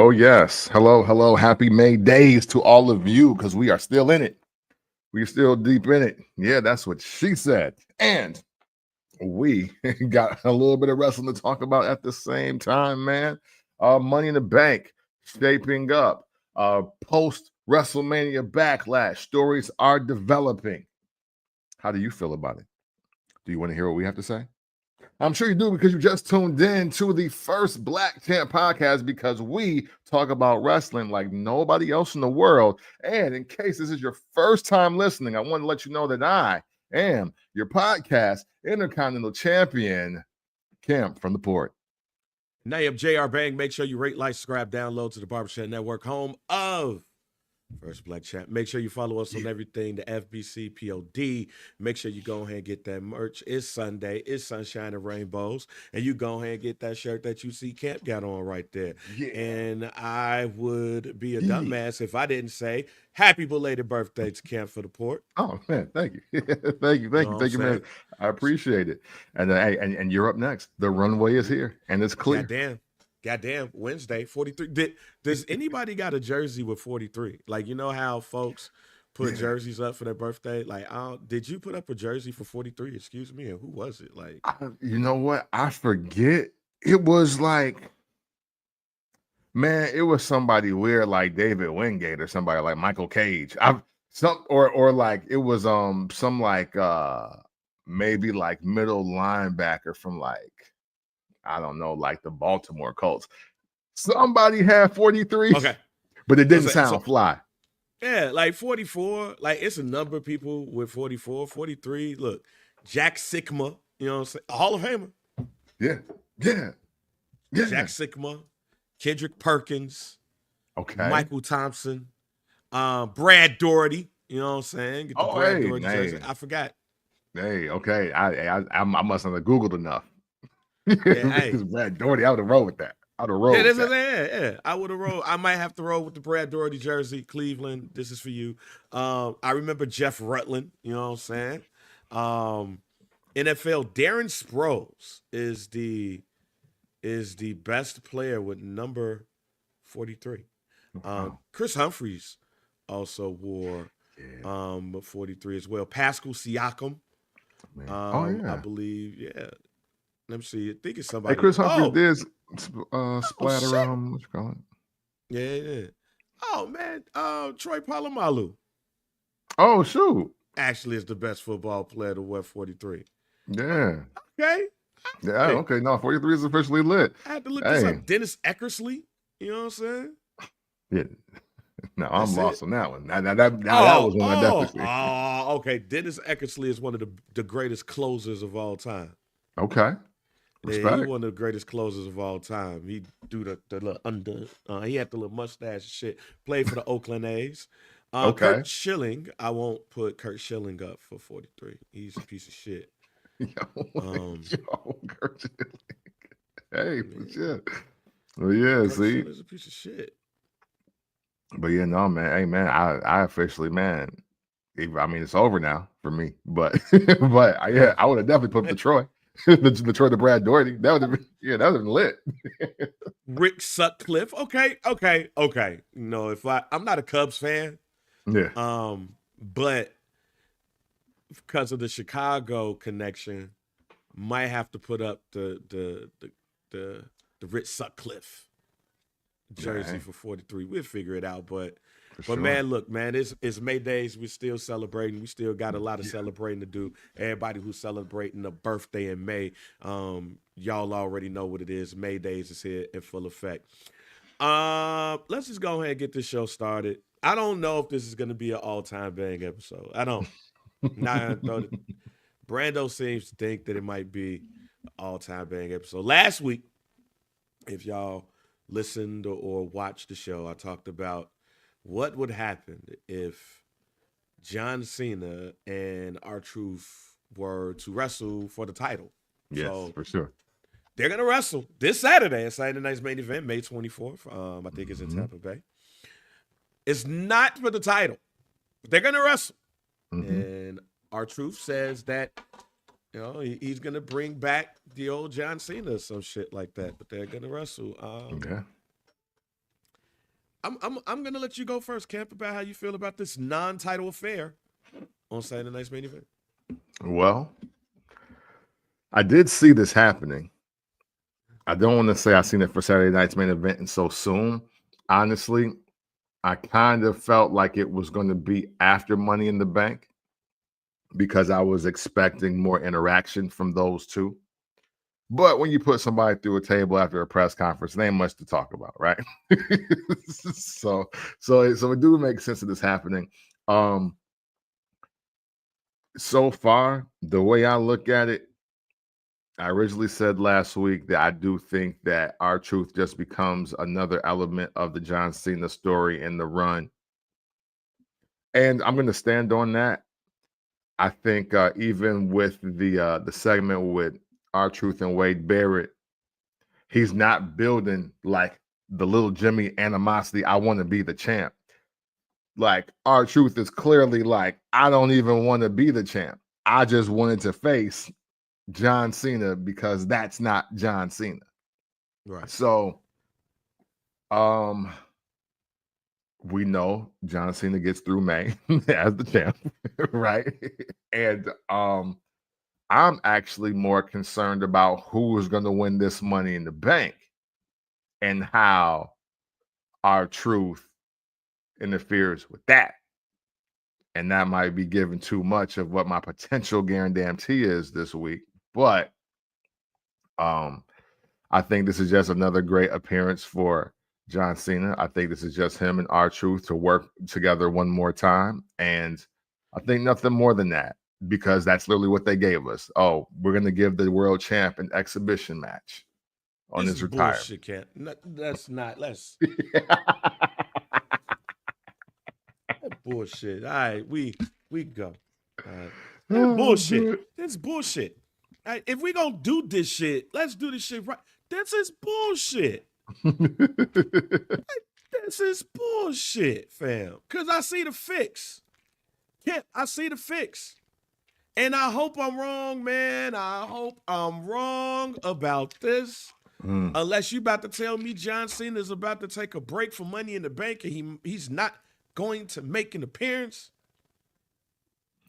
Oh, yes. Hello, hello. Happy May days to all of you because we are still in it. We're still deep in it. Yeah, that's what she said. And we got a little bit of wrestling to talk about at the same time, man. Money in the Bank shaping up. Post WrestleMania backlash. Stories are developing. How do you feel about it? Do you want to hear what we have to say? I'm sure you do because you just tuned in to the first Black Champ podcast because we talk about wrestling like nobody else in the world. And in case this is your first time listening, I want to let you know that I am your podcast Intercontinental Champion, Camp from the Port. And I am JR Bang. Make sure you rate, like, subscribe, download to the Barbershop Network, home of First Black Champ. Make sure you follow us on everything, the FBC POD. Make sure you go ahead and get that merch. It's Sunday. It's Sunshine and Rainbows. And you go ahead and get that shirt that you see Camp got on right there. Yeah. And I would be a dumbass if I didn't say happy belated birthday to Camp for the Port. Oh, man. Thank you. Thank you, man. I appreciate it. And you're up next. The runway is here and it's clear. Goddamn, Wednesday, 43. Does anybody got a jersey with 43? Like, you know how folks put jerseys up for their birthday? Like, did you put up a jersey for 43? Excuse me, and who was it? Like, you know what? I forget. It was like, man, it was somebody weird like David Wingate or somebody like Michael Cage. Or like it was some like maybe like middle linebacker from like, I don't know, like the Baltimore Colts. Somebody had 43, okay, but it didn't sound fly. Yeah, like 44, like it's a number of people with 44, 43. Look, Jack Sikma, you know what I'm saying? A Hall of Famer. Yeah. Jack Sikma, Kendrick Perkins, okay, Michael Thompson, Brad Doherty, you know what I'm saying? Get the Brad Doherty jersey. I forgot. Hey, okay. I must not have Googled enough. Yeah, hey. Brad Doherty, I would have rolled with that. I would have rolled. I might have to roll with the Brad Doherty jersey. Cleveland, this is for you. I remember Jeff Rutland, you know what I'm saying? NFL, Darren Sproles is the best player with number 43. Wow. Chris Humphries also wore 43 as well. Pascal Siakam, I believe, Let me see. I think it's somebody. Hey, Chris Humphries did splatter what you call it? Yeah. Oh man, Troy Polamalu. Oh shoot. Actually is the best football player to wear 43. Yeah. Okay. Yeah, okay. No, 43 is officially lit. I had to look this up. Dennis Eckersley. You know what I'm saying? Yeah. No, I'm lost on that one. That was one I definitely see. Oh, okay. Dennis Eckersley is one of the greatest closers of all time. Okay. Yeah, he's one of the greatest closers of all time. He do the little under. He had the little mustache and shit. Played for the Oakland A's. Okay. Kurt Schilling. I won't put Kurt Schilling up for 43. He's a piece of shit. Kurt Schilling. Hey, shit. Well, yeah, Kurt see. Schilling's a piece of shit. But yeah, no, man. Hey, man, I officially, man. I mean, it's over now for me. But I would have definitely put Detroit. the Brad Doherty. That would have been lit. Rick Sutcliffe. Okay. You know, if I'm not a Cubs fan. Yeah. But because of the Chicago connection, might have to put up the Rick Sutcliffe jersey for 43. We'll figure it out, but man, look, man, it's May days. We're still celebrating. We still got a lot of celebrating to do. Everybody who's celebrating a birthday in May, y'all already know what it is. May days is here in full effect. Let's just go ahead and get this show started. I don't know if this is going to be an all-time bang episode. I don't. Brando seems to think that it might be an all-time bang episode. Last week, if y'all listened or watched the show, I talked about what would happen if John Cena and R-Truth were to wrestle for the title. Yes, so, for sure. They're going to wrestle this Saturday at Saturday Night's Main Event, May 24th. I think it's in Tampa Bay. It's not for the title. They're going to wrestle. And R-Truth says that, you know, he's going to bring back the old John Cena or some shit like that. But they're going to wrestle. I'm gonna let you go first, Camp, about how you feel about this non-title affair on Saturday night's main event. Well, I did see this happening. I don't want to say I seen it for Saturday night's main event and so soon. Honestly, I kind of felt like it was going to be after Money in the Bank because I was expecting more interaction from those two. But when you put somebody through a table after a press conference, there ain't much to talk about, right? so it do make sense of this happening. So far, the way I look at it, I originally said last week that I do think that R-Truth just becomes another element of the John Cena story in the run. And I'm going to stand on that. I think even with the segment with R-Truth and Wade Barrett, he's not building like the little Jimmy animosity. I want to be the champ. Like R-Truth is clearly like, I don't even want to be the champ. I just wanted to face John Cena because that's not John Cena. Right. So we know John Cena gets through May as the champ, right? And I'm actually more concerned about who is going to win this Money in the Bank and how R-Truth interferes with that. And that might be giving too much of what my potential Guaran-Damn-Tee is this week. But I think this is just another great appearance for John Cena. I think this is just him and R-Truth to work together one more time. And I think nothing more than that, because that's literally what they gave us. Oh, we're going to give the world champ an exhibition match on his retirement. Bullshit, Camp. No, that's not. Let's. Bullshit. All right, we go. All right. Bullshit. That's bullshit. All right, if we gonna do this shit, let's do this shit right. This is bullshit. This is bullshit, fam. Cause I see the fix. I see the fix. And I hope I'm wrong, man. I hope I'm wrong about this. Unless you about to tell me John Cena is about to take a break from Money in the Bank and he's not going to make an appearance.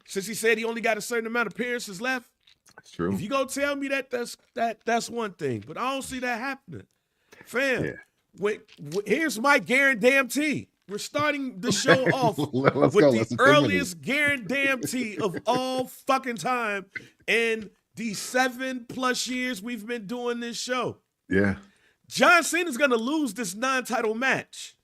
Since he said he only got a certain amount of appearances left. That's true. If you go tell me that's one thing, but I don't see that happening. Fam, here's my Guaran-Damn-Tee. We're starting the show off with the earliest Guaran-Damn-Tee of all fucking time in the 7+ years we've been doing this show. Yeah. John Cena's going to lose this non-title match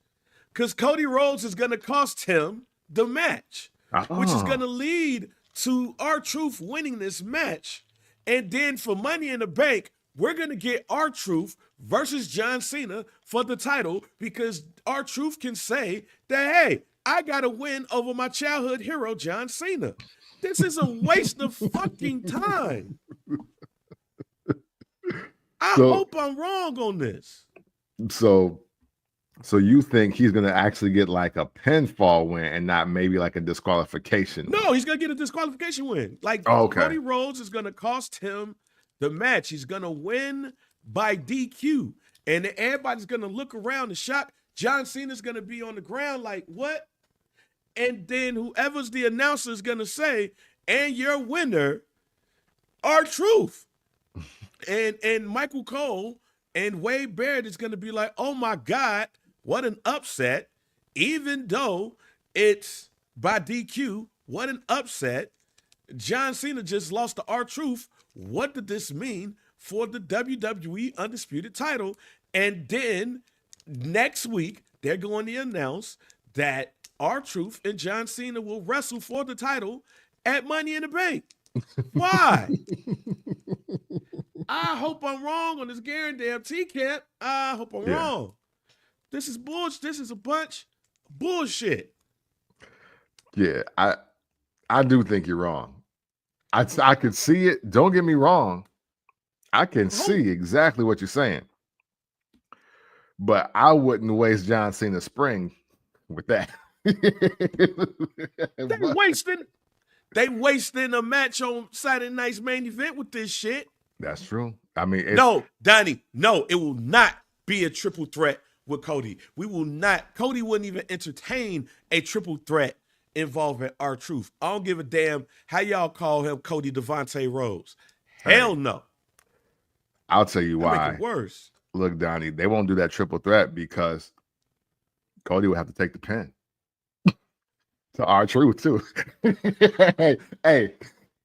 because Cody Rhodes is going to cost him the match, which is going to lead to R-Truth winning this match. And then for Money in the Bank, we're going to get R-Truth versus John Cena for the title because R-Truth can say that, hey, I got to win over my childhood hero, John Cena. This is a waste of fucking time. I hope I'm wrong on this. So you think he's going to actually get like a pinfall win and not maybe like a disqualification? No, he's going to get a disqualification win. Like Cody Rhodes is going to cost him the match. He's going to win by DQ. And then everybody's going to look around and shock. John Cena's going to be on the ground like, what? And then whoever's the announcer is going to say, and your winner, R-Truth. And Michael Cole and Wade Barrett is going to be like, oh my God, what an upset. Even though it's by DQ, what an upset. John Cena just lost to R-Truth. What did this mean for the WWE Undisputed title? And then next week, they're going to announce that R-Truth and John Cena will wrestle for the title at Money in the Bank. Why? I hope I'm wrong on this Guaran-Damn-Tee, Camp. I hope I'm wrong. This is bullshit. This is a bunch of bullshit. Yeah, I do think you're wrong. I could see it. Don't get me wrong. I can see exactly what you're saying. But I wouldn't waste John Cena's spring with that. They wasting a match on Saturday night's main event with this shit. That's true. I mean, no, Donnie, no, it will not be a triple threat with Cody. We will not. Cody wouldn't even entertain a triple threat involving R-Truth. I don't give a damn how y'all call him Cody Devontae Rose. Hell no. I'll tell you why. Make it worse. Look, Donnie, they won't do that triple threat because Cody would have to take the pin to R-Truth too. hey,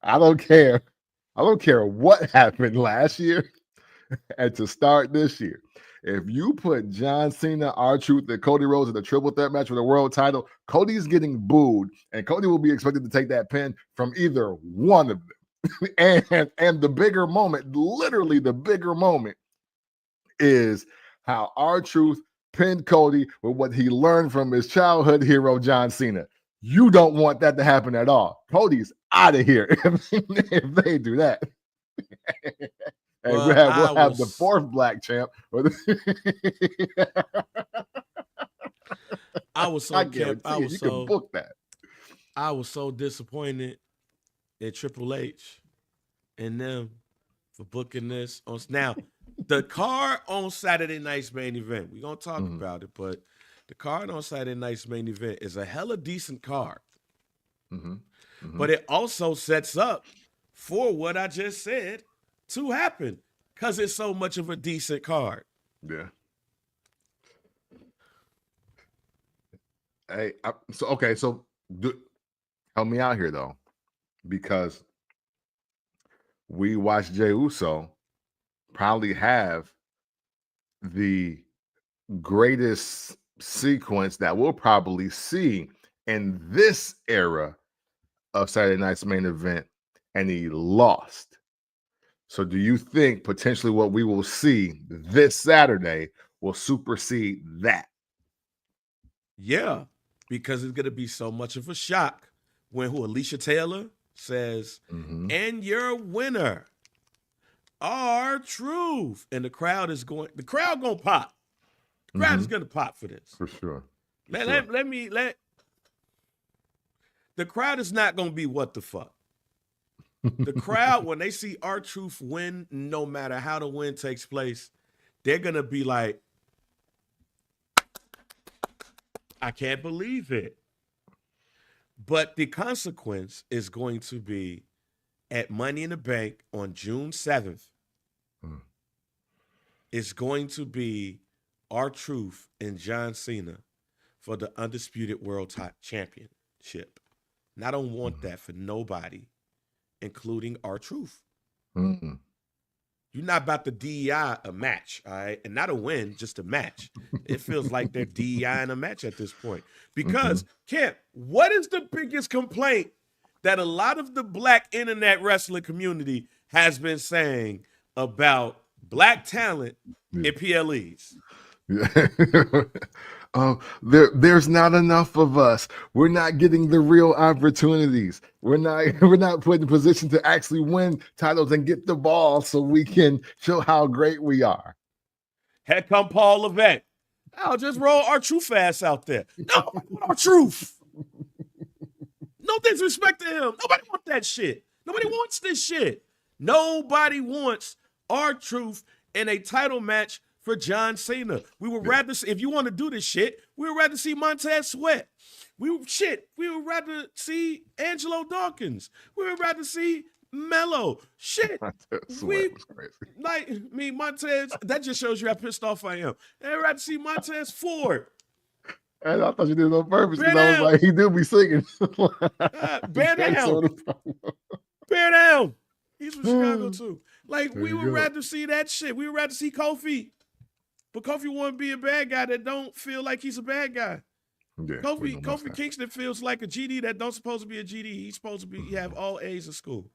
I don't care. I don't care what happened last year and to start this year. If you put John Cena, R-Truth, and Cody Rhodes in the triple threat match for the world title, Cody's getting booed, and Cody will be expected to take that pin from either one of them. and the bigger moment, literally the bigger moment, is how R-Truth pinned Cody with what he learned from his childhood hero, John Cena. You don't want that to happen at all. Cody's out of here if they do that. And Well, we'll have the fourth black champ. I was so you can book that. I was so disappointed in Triple H and them for booking this on now. The card on Saturday night's main event, we're gonna talk about it, but the card on Saturday night's main event is a hella decent card. But it also sets up for what I just said to happen because it's so much of a decent card. Yeah. Hey, so help me out here though, because we watched Jey Uso probably have the greatest sequence that we'll probably see in this era of Saturday night's main event, and he lost. So do you think potentially what we will see this Saturday will supersede that? Yeah, because it's going to be so much of a shock when Alicia Taylor says, and your winner, R-Truth. And the crowd going to pop. The crowd is going to pop for this. For sure. The crowd is not going to be what the fuck. The crowd, when they see R-Truth win, no matter how the win takes place, they're going to be like, I can't believe it. But the consequence is going to be at Money in the Bank on June 7th. It's going to be R-Truth and John Cena for the Undisputed World Championship. And I don't want that for nobody, including R-Truth. You're not about to DEI a match, all right? And not a win, just a match. It feels like they're DEIing a match at this point. Because, Kemp, what is the biggest complaint that a lot of the black internet wrestling community has been saying about black talent in PLEs? There's not enough of us. We're not getting the real opportunities. We're not put in position to actually win titles and get the ball so we can show how great we are. Here come Paul Levesque. I'll just roll R-Truth ass out there. No, R-Truth. No disrespect to him. Nobody wants that shit. Nobody wants this shit. Nobody wants R-Truth in a title match for John Cena. We would rather see, if you want to do this shit, we would rather see Montez Sweat. We would rather see Angelo Dawkins. We would rather see Mello. Shit. Sweat was crazy. Like, Montez, that just shows you how pissed off I am. I'd rather see Montez Ford. And I thought you did it on purpose because I was like, he do be singing. Bear down. Bear down. He's from Chicago too. Like, we would rather see that shit. We would rather see Kofi. But Kofi want to be a bad guy that don't feel like he's a bad guy. Yeah, Kofi Kingston feels like a GD that don't supposed to be a GD. He's supposed to have all A's in school.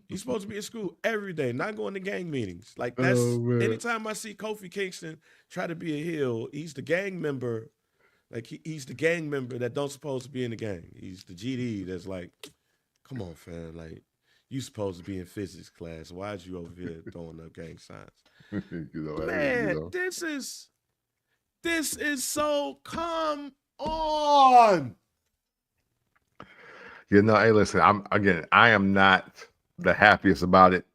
He's supposed to be in school every day, not going to gang meetings. Like, that's anytime I see Kofi Kingston try to be a heel, he's the gang member. Like, he's the gang member that don't supposed to be in the gang. He's the GD that's like, come on, fam. Like, you supposed to be in physics class. Why'd you over here throwing up gang signs? This is so, come on. Hey, listen, I am not the happiest about it.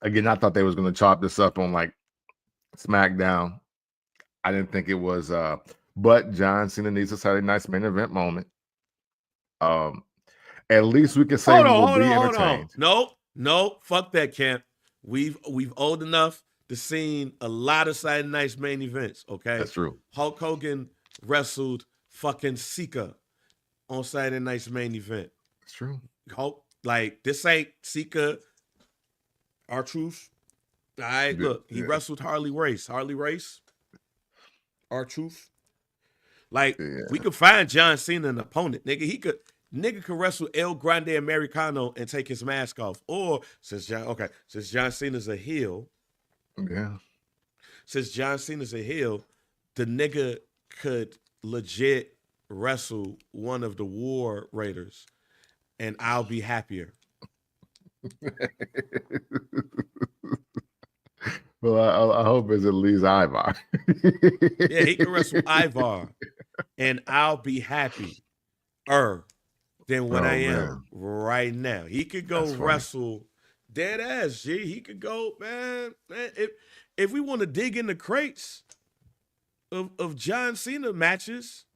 Again, I thought they was going to chop this up on like SmackDown. I didn't think it was. But John Cena needs a Saturday Night's main event moment. At least we can say we will be entertained. No, fuck that, Camp. We've old enough to seen a lot of Saturday Night's main events. Okay, that's true. Hulk Hogan wrestled fucking Sika on Saturday Night's main event. That's true. Hulk, like, this ain't Sika, R-Truth. All right, look, he wrestled Harley Race, R-Truth. Like, we could find John Cena an opponent, nigga. Nigga could wrestle El Grande Americano and take his mask off. Or since John Cena's a heel, the nigga could legit wrestle one of the War Raiders, and I'll be happier. Well, I hope it's at least Ivar. Yeah, he can wrestle Ivar, and I'll be happier than what I am right now. He could go wrestle dead ass, G. He could go, man. If we want to dig in the crates of John Cena matches,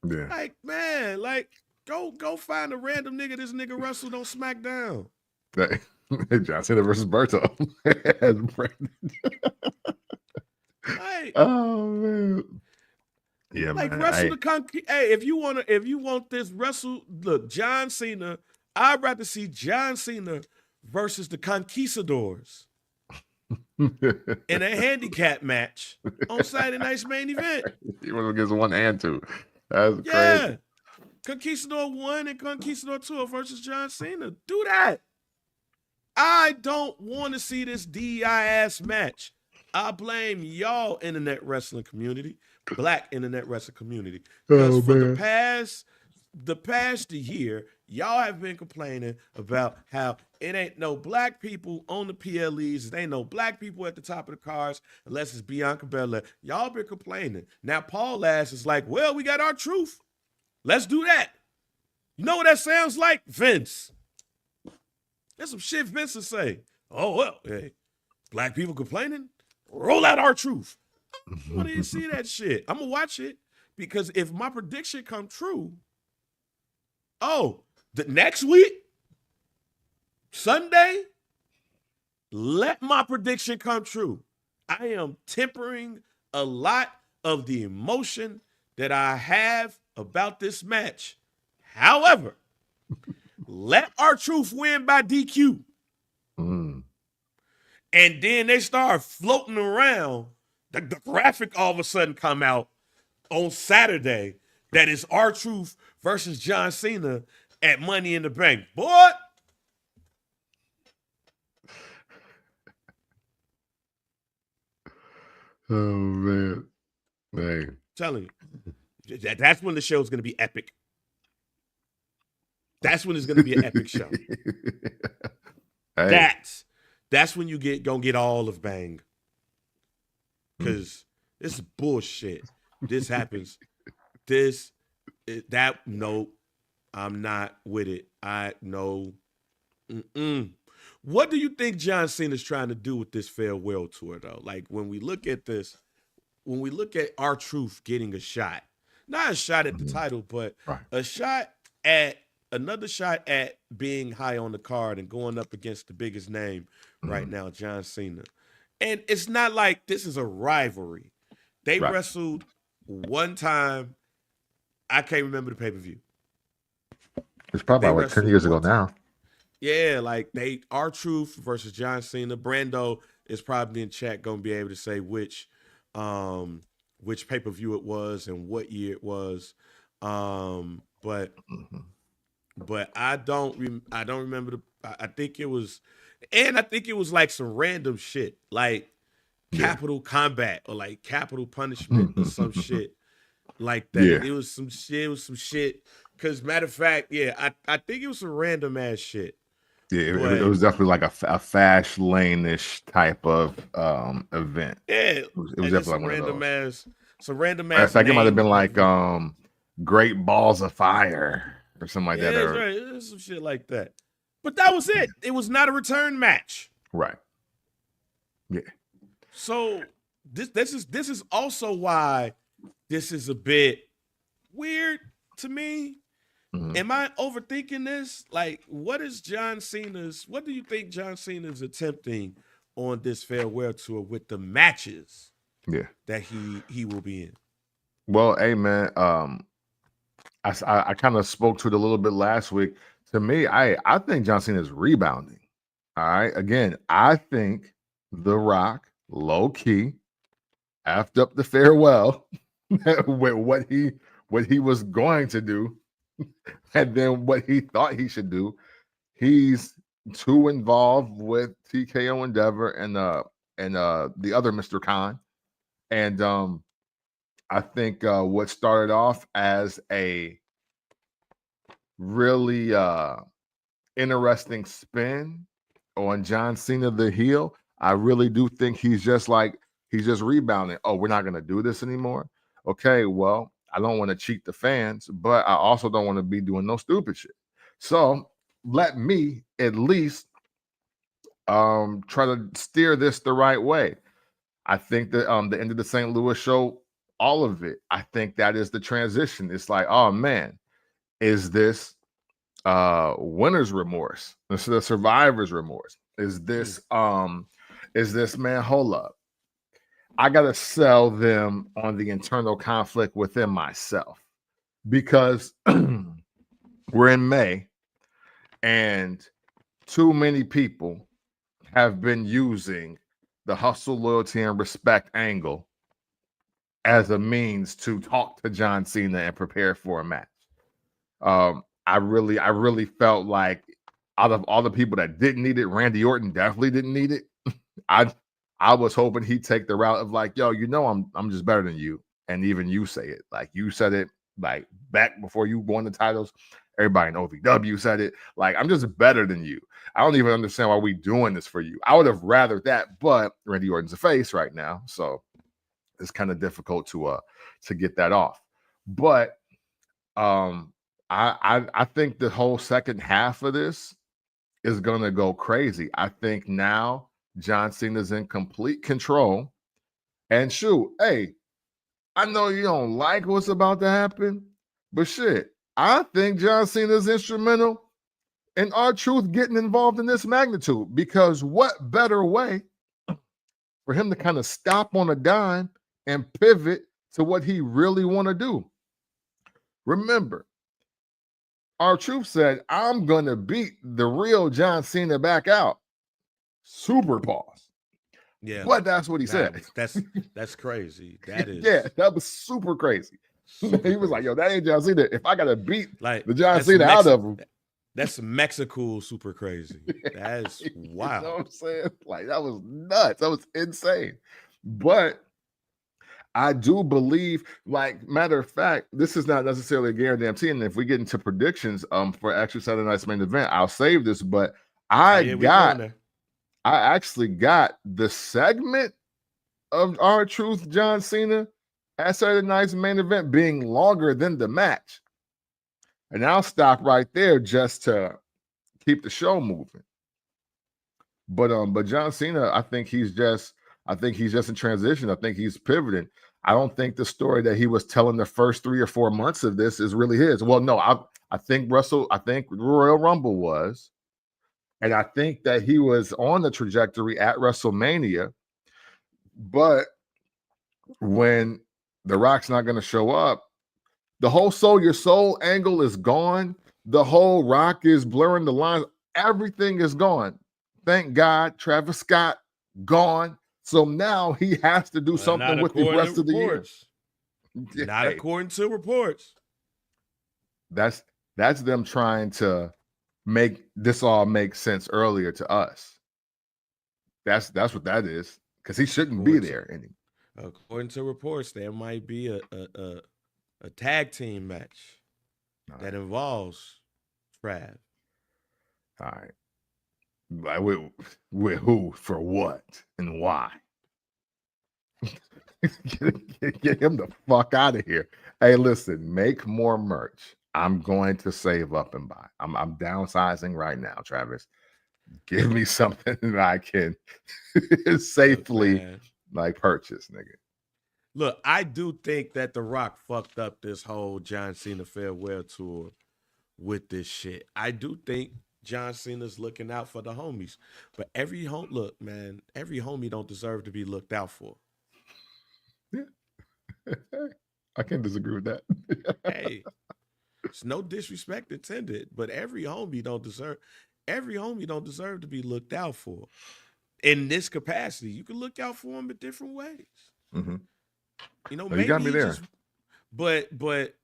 like, man, like, go find a random nigga this nigga wrestled on SmackDown. John Cena versus Berto. Like, oh man. Yeah, like, man. wrestle hey, if you want this wrestle, look, John Cena, I'd rather see John Cena versus the Conquistadors in a handicap match on Saturday Night's main event. He was against 1 and 2. That's crazy. Yeah. Conquistador 1 and Conquistador 2 versus John Cena. Do that. I don't want to see this DEI ass match. I blame y'all internet wrestling community, black internet wrestling community. Because for the past year, y'all have been complaining about how it ain't no black people on the PLEs. There ain't no black people at the top of the cards unless it's Bianca Belair. Y'all been complaining. Now Paul ass is like, well, we got our truth. Let's do that. You know what that sounds like? Vince. That's some shit Vince would say. Oh, well, hey, black people complaining? Roll out our truth. I want to see that shit. I'm going to watch it because if my prediction come true, the next week, Sunday, let my prediction come true. I am tempering a lot of the emotion that I have about this match. However, let our truth win by DQ. And then they start floating around. The graphic all of a sudden come out on Saturday that is R-Truth versus John Cena at Money in the Bank. Boy. Oh, man. Hey. Telling you. That's when the show's going to be epic. That's when it's going to be an epic show. Hey. That's when you gonna get all of Bang. Because this is bullshit. This happens. No, I'm not with it. What do you think John Cena's trying to do with this farewell tour, though? Like, when we look at this, when we look at R-Truth getting a shot, not a shot at the title, but a shot at another shot at being high on the card and going up against the biggest name right now, John Cena. And it's not like this is a rivalry. They wrestled one time. I can't remember the pay-per-view. It's probably about 10 years ago now. Yeah, like R-Truth versus John Cena. Brando is probably in chat going to be able to say which pay-per-view it was and what year it was. But I don't remember I think it was like some random shit, like Capital Combat or like Capital Punishment or some shit like that. Yeah. It was some shit. Because matter of fact, I think it was some random ass shit. Yeah, it was definitely like a fast lane-ish type of event. Yeah, it was definitely some like random ass. Some random ass. In fact, it might have been like Great Balls of Fire or something like that. That's right. It was some shit like that. But that was it. It was not a return match. Right. Yeah. So this is also why this is a bit weird to me. Mhm. Am I overthinking this? Like, what do you think John Cena's attempting on this farewell tour with the matches Yeah. that he will be in? Well, hey man, I kind of spoke to it a little bit last week. To me, I think John Cena is rebounding. All right. Again, I think The Rock low key effed up the farewell with what he was going to do, and then what he thought he should do. He's too involved with TKO Endeavor and the other Mr. Khan. And I think what started off as a really interesting spin on John Cena the heel, I really do think he's just rebounding. Oh, we're not going to do this anymore. Okay, well, I don't want to cheat the fans, but I also don't want to be doing no stupid shit. So let me at least try to steer this the right way. I think that the end of the St. Louis show, all of it, I think that is the transition. It's like, oh man, is this winner's remorse? This is the survivor's remorse. Is this man, hold up, I gotta sell them on the internal conflict within myself, because we're in May and too many people have been using the hustle, loyalty, and respect angle as a means to talk to John Cena and prepare for a match. I really felt like out of all the people that didn't need it, Randy Orton definitely didn't need it. I was hoping he'd take the route of like, yo, I'm just better than you. And even you say it. Like, you said it like back before you won the titles. Everybody in OVW said it. Like, I'm just better than you. I don't even understand why we doing this for you. I would have rather that, but Randy Orton's a face right now, so it's kind of difficult to get that off. But I think the whole second half of this is gonna go crazy. I think now John Cena's in complete control. And shoot, hey, I know you don't like what's about to happen, but shit, I think John Cena's instrumental in R-Truth getting involved in this magnitude, because what better way for him to kind of stop on a dime and pivot to what he really want to do? Remember, R-Truth said, I'm going to beat the real John Cena back out. Super pause. Yeah. But that's what he said. That's crazy. That is. Yeah, that was super crazy. He was like, yo, that ain't John Cena. If I got to beat like the John Cena out of him. That's Mexico super crazy. That's wild. You know what I'm saying? Like, that was nuts. That was insane. But I do believe, like, matter of fact, this is not necessarily a Guaran-Damn-Tee. And if we get into predictions for actual Saturday night's main event, I'll save this. But I actually got the segment of R-Truth John Cena at Saturday night's main event being longer than the match. And I'll stop right there just to keep the show moving. But John Cena, I think he's just in transition. I think he's pivoting. I don't think the story that he was telling the first 3 or 4 months of this is really his. Well, no, I think Royal Rumble was, and I think that he was on the trajectory at WrestleMania. But when The Rock's not going to show up, the whole Soul Your Soul angle is gone. The whole Rock is blurring the lines. Everything is gone. Thank God. Travis Scott, gone. So now he has to do something with the rest of the year. Not according to reports. That's them trying to make this all make sense earlier to us. That's what that is. Because he shouldn't be there anymore. According to reports, there might be a tag team match that involves Trav. All right. With who, for what, and why? Get him the fuck out of here. Hey, listen, make more merch. I'm going to save up and buy. I'm downsizing right now, Travis. Give me something that I can safely like purchase, nigga. Look, I do think that The Rock fucked up this whole John Cena farewell tour with this shit. I do think John Cena's looking out for the homies. But every homie don't deserve to be looked out for. Yeah. I can't disagree with that. Hey, it's no disrespect intended, but every homie don't deserve to be looked out for. In this capacity, you can look out for them in different ways. Mm-hmm. You know, you maybe got me there. But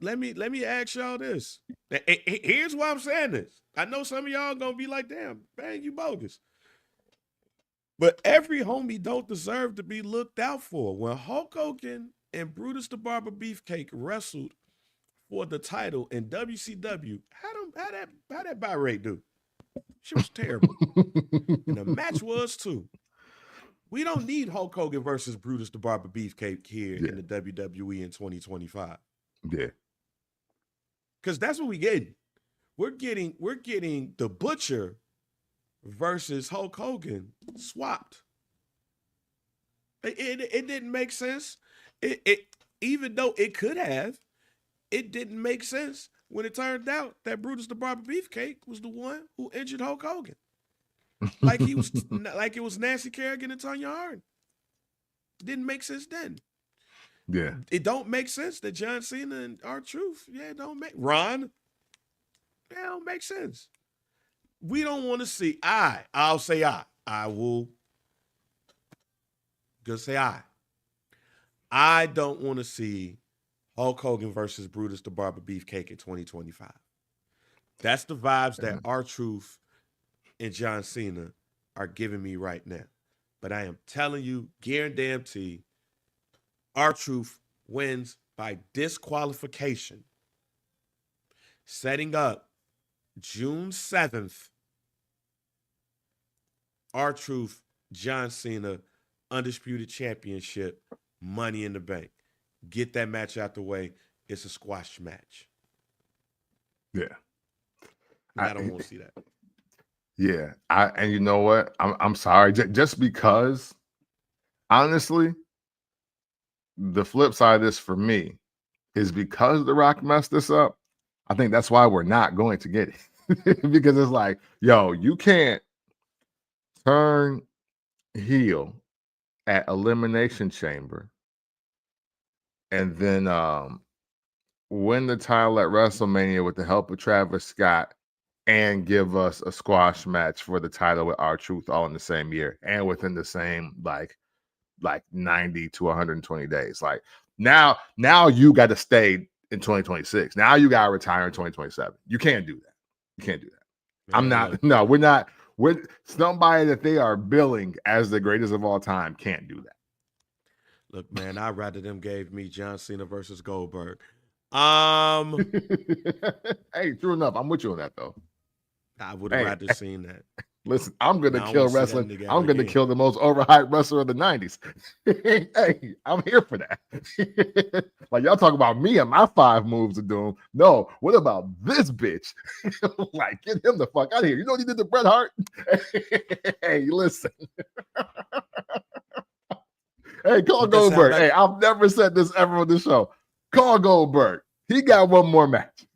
let me ask y'all this. Here's why I'm saying this. I know some of y'all gonna be like, damn, bang, you bogus. But every homie don't deserve to be looked out for. When Hulk Hogan and Brutus the Barber Beefcake wrestled for the title in WCW, how that buy rate do? She was terrible. And the match was too. We don't need Hulk Hogan versus Brutus the Barber Beefcake here in the WWE in 2025. Yeah. Because that's what we getting. We're getting the Butcher versus Hulk Hogan swapped. It didn't make sense. It even though it could have, it didn't make sense when it turned out that Brutus the Barber Beefcake was the one who injured Hulk Hogan. Like he was like it was Nancy Kerrigan and Tonya Harding. It didn't make sense then. Yeah. It don't make sense that John Cena and R-Truth, it don't make Ron. It don't make sense. We don't want to see I'll say I will just say I don't want to see Hulk Hogan versus Brutus the Barber Beefcake in 2025. That's the vibes that R-Truth and John Cena are giving me right now. But I am telling you, Guaran-Damn-Tee, R-Truth wins by disqualification, setting up June 7th, R-Truth, John Cena, Undisputed Championship, Money in the Bank. Get that match out the way. It's a squash match. Yeah. I don't want to see that. Yeah. And you know what? I'm sorry. Just because, honestly, the flip side of this for me is because The Rock messed this up. I think that's why we're not going to get it. Because it's like, yo, you can't turn heel at Elimination Chamber and then win the title at WrestleMania with the help of Travis Scott and give us a squash match for the title with R-Truth all in the same year and within the same like 90 to 120 days. Like now you got to stay in 2026. Now you got to retire in 2027. You can't do that. You can't do that. Man, we're not. We're somebody that they are billing as the greatest of all time can't do that. Look, man, I'd rather them gave me John Cena versus Goldberg. Hey, true enough. I'm with you on that though. I would have rather seen that. Listen, I'm going to kill wrestling. I'm going to kill the most overhyped wrestler of the 90s. Hey, I'm here for that. Like, y'all talk about me and my 5 moves of doom. No, what about this bitch? Like, get him the fuck out of here. You know what he did to Bret Hart? Hey, listen. Hey, call Goldberg. Hey, I've never said this ever on the show. Call Goldberg. He got one more match.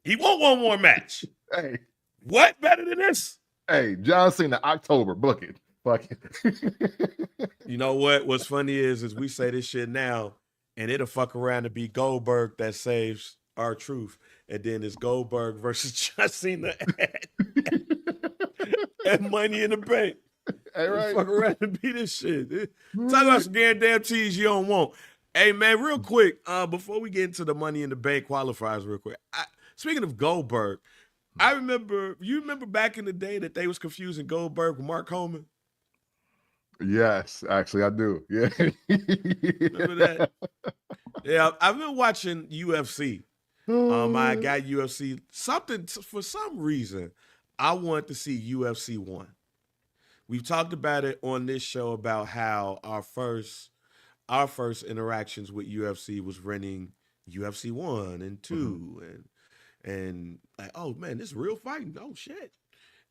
He want one more match. Hey. What better than this? Hey, John Cena, October, book it. Fuck it. You know what? What's funny is we say this shit now, and it'll fuck around to be Goldberg that saves R-Truth, and then it's Goldberg versus John Cena and Money in the Bank. Hey, right. Fuck around to be this shit. Talk about some Guaran-Damn-Tees you don't want. Hey, man, real quick, before we get into the Money in the Bank qualifiers real quick, speaking of Goldberg, you remember back in the day that they was confusing Goldberg with Mark Coleman? Yes, actually I do. Yeah. Remember that? Yeah, I've been watching UFC. I got UFC. For some reason, I wanted to see UFC 1. We've talked about it on this show about how our first interactions with UFC was renting UFC 1 and 2 and like, oh man, this is real fighting. Oh shit.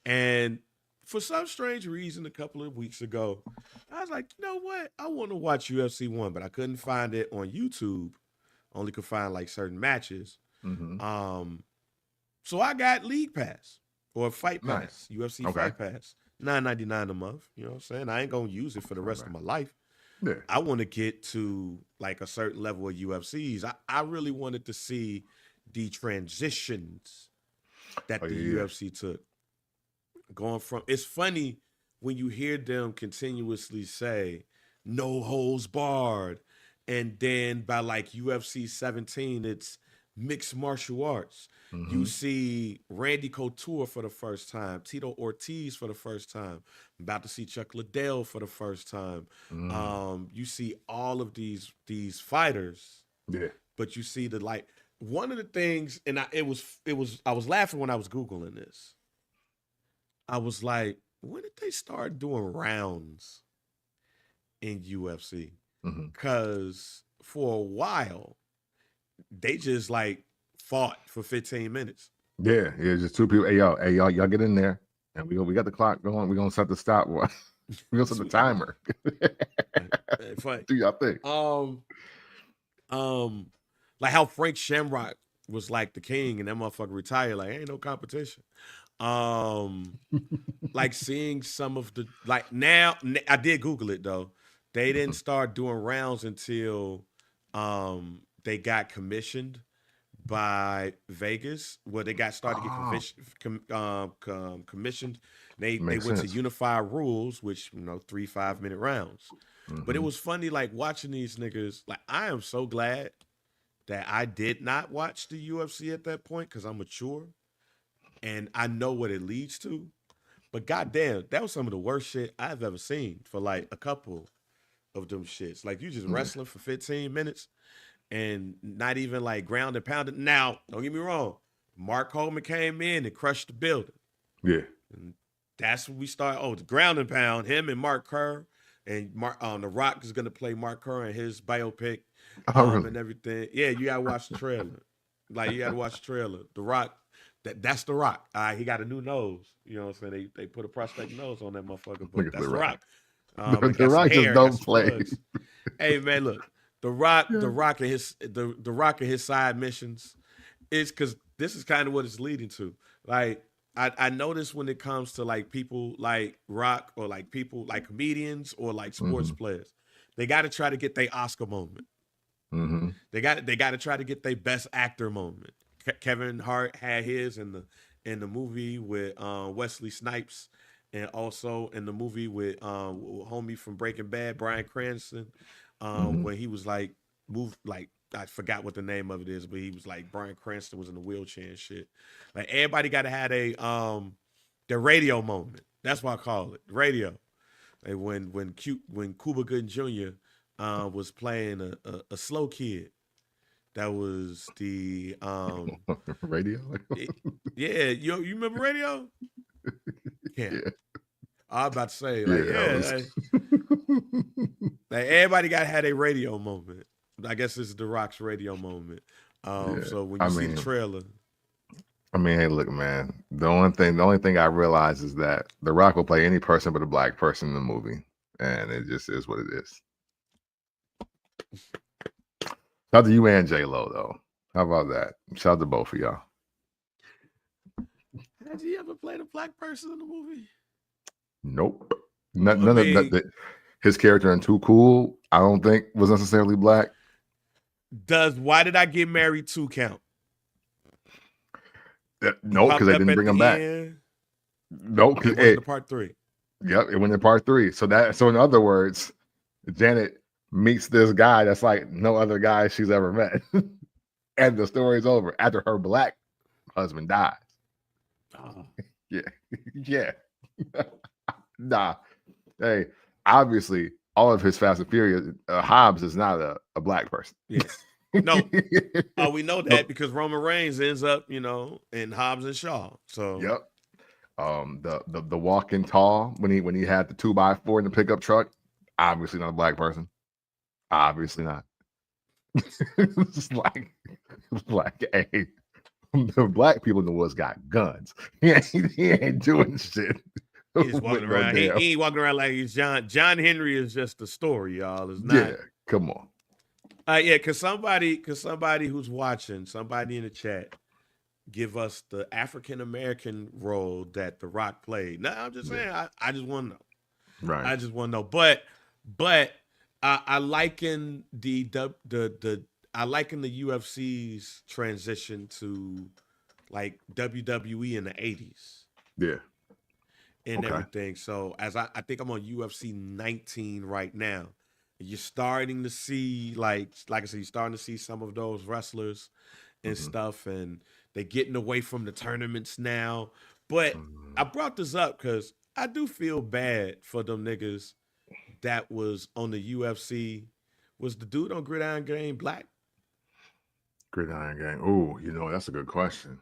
And for some strange reason, a couple of weeks ago, I was like, you know what? I want to watch UFC 1, but I couldn't find it on YouTube. Only could find like certain matches. So I got League Pass or Fight Pass, UFC Fight Pass, $9.99 a month. You know what I'm saying? I ain't gonna use it for the rest of my life. Yeah. I want to get to like a certain level of UFCs. I really wanted to see the transitions that the UFC took. Going from, it's funny when you hear them continuously say no holds barred, and then by like UFC 17 it's mixed martial arts. You see Randy Couture for the first time, Tito Ortiz for the first time. I'm about to see Chuck Liddell for the first time. You see all of these fighters. Yeah. But you see the like one of the things, and I was laughing when I was Googling this. I was like, when did they start doing rounds in UFC? Because for a while, they just like fought for 15 minutes. Yeah, just two people. Hey, y'all get in there, and we got the clock going. We're gonna set the stopwatch. We're gonna set the timer. Funny. Do y'all think? Like how Frank Shamrock was like the king, and that motherfucker retired. Like ain't no competition. Like seeing some of the like now. I did Google it though. They didn't start doing rounds until they got commissioned by Vegas. Well, they got started to get commissioned. They went to Unified Rules, which 3 5-minute rounds. But it was funny, like watching these niggas. Like I am so glad that I did not watch the UFC at that point because I'm mature and I know what it leads to. But goddamn, that was some of the worst shit I've ever seen for like a couple of them shits. Like you just wrestling for 15 minutes and not even like ground and pounded. Now, don't get me wrong. Mark Coleman came in and crushed the building. Yeah. And that's when we start. Oh, the ground and pound, him and Mark Kerr. And The Rock is going to play Mark Kerr in his biopic really? And everything. Yeah, you got to watch the trailer. Like, you got to watch the trailer. The Rock, that's The Rock. He got a new nose. You know what I'm saying? They put a prosthetic nose on that motherfucker, but that's The Rock. The Rock just don't play. Hey, man, look. The Rock and his side missions is because this is kind of what it's leading to. Like, I notice when it comes to like people like Rock or like people like comedians or like sports players, they got to try to get their Oscar moment. They got to try to get their best actor moment. Kevin Hart had his in the movie with Wesley Snipes, and also in the movie with homie from Breaking Bad, Bryan Cranston, when he was like moved like. I forgot what the name of it is, but he was like Bryan Cranston was in the wheelchair and shit. Like everybody got to have their radio moment. That's what I call it, radio. Like when Cuba Gooding Jr. Was playing a slow kid. That was the radio. Yeah, you remember radio? Yeah. I was about to say like everybody got to have a radio moment. I guess this is The Rock's radio moment. So when you see the trailer. I mean, hey, look, man. The only thing I realize is that The Rock will play any person but a black person in the movie. And it just is what it is. Shout out to you and J-Lo, though. How about that? Shout out to both of y'all. Has he ever played a black person in the movie? Nope. None of his character in Too Cool, I don't think was necessarily black. Why Did I Get Married 2 count? No, because they didn't bring him back. No, because it went part 3. Yep, it went to part 3. So in other words, Janet meets this guy that's like no other guy she's ever met, and the story's over after her black husband dies. Oh. Yeah. Nah. Hey, obviously, all of his Fast and Furious, Hobbs is not a black person. Yeah. No. We know that because Roman Reigns ends up, in Hobbs and Shaw. So yep. The walking tall when he had the 2x4 in the pickup truck, obviously not a black person. Obviously not. It's like hey, the black people in the woods got guns. He ain't doing shit He's with walking no around. He damn. ain't walking around like he's John. John Henry is just a story, y'all. It's not. Yeah, come on. Yeah, cause somebody who's watching, somebody in the chat, give us the African American role that The Rock played. No, I'm just saying. I just want to know. Right. I just want to know. But I liken I liken the UFC's transition to like WWE in the 80s. Yeah. And everything. So as I think I'm on UFC 19 right now. You're starting to see like I said, you're starting to see some of those wrestlers and stuff, and they're getting away from the tournaments now. But I brought this up because I do feel bad for them niggas that was on the UFC. Was the dude on Gridiron Gang black? Gridiron Gang. Ooh, that's a good question.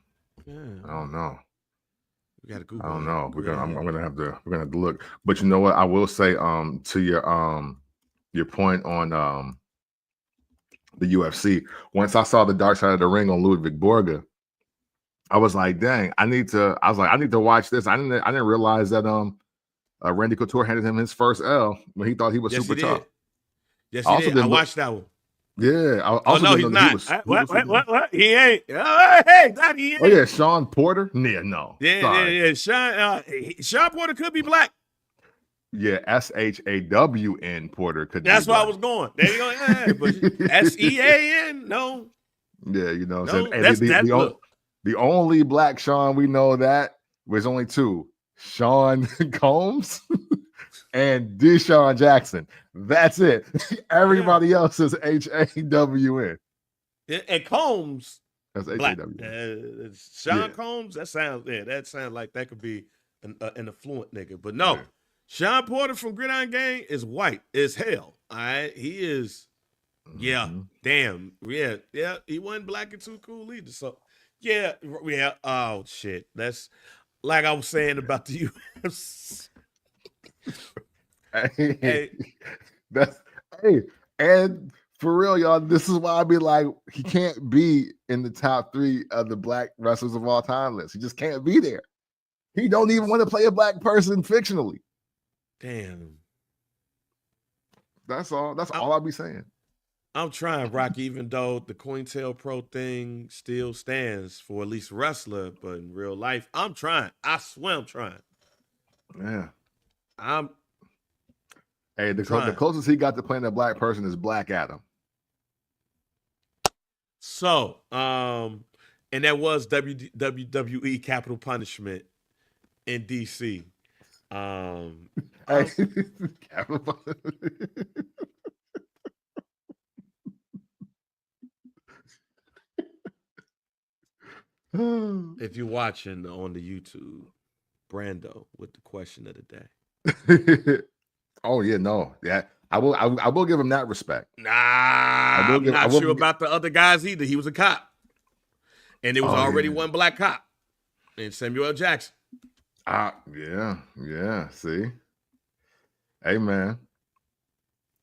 Yeah. I don't know. We gotta Google. I don't know. I'm gonna have to look. But you know what? I will say to your point on the UFC. Once I saw the Dark Side of the Ring on Ludwig Borga, I was like, dang, I need to watch this. I didn't realize that Randy Couture handed him his first L when he thought he was super tough. Yes, he did. I watched that one. Yeah. No, he's not. What? He ain't. Hey, that he ain't. Oh yeah, Sean Porter. Yeah, no. Yeah. Sean Porter could be black. Yeah, SHAWN Porter could. That's why I was going. There you go. But SEAN, no. Yeah, what no, I'm saying. The only black Sean we know that was only two: Sean Combs and Deshaun Jackson. That's it. Everybody else is HAWN. And Combs. That's HAWN. Sean Combs. That sounds like that could be an affluent nigga, but no. Yeah. Sean Porter from Gridiron Gang is white as hell. All right, he is. Yeah, damn. Yeah. He wasn't black and too cool either. So, yeah. Oh shit. That's like I was saying about the UFC. And for real, y'all, this is why I be like, he can't be in the top 3 of the black wrestlers of all time list. He just can't be there. He don't even want to play a black person fictionally. Damn. That's all. That's all I'll be saying. I'm trying, Rocky, even though the COINTELPRO thing still stands for at least wrestler, but in real life, I'm trying. I swear I'm trying. Yeah. The closest he got to playing a black person is Black Adam. So, and that was WWE Capital Punishment in DC. If you're watching on the YouTube, Brando with the question of the day. Oh yeah, no, yeah, I will give him that respect. Nah, I'm not sure about the other guys either. He was a cop, and there was already one black cop, and Samuel L. Jackson. Yeah. See, hey man,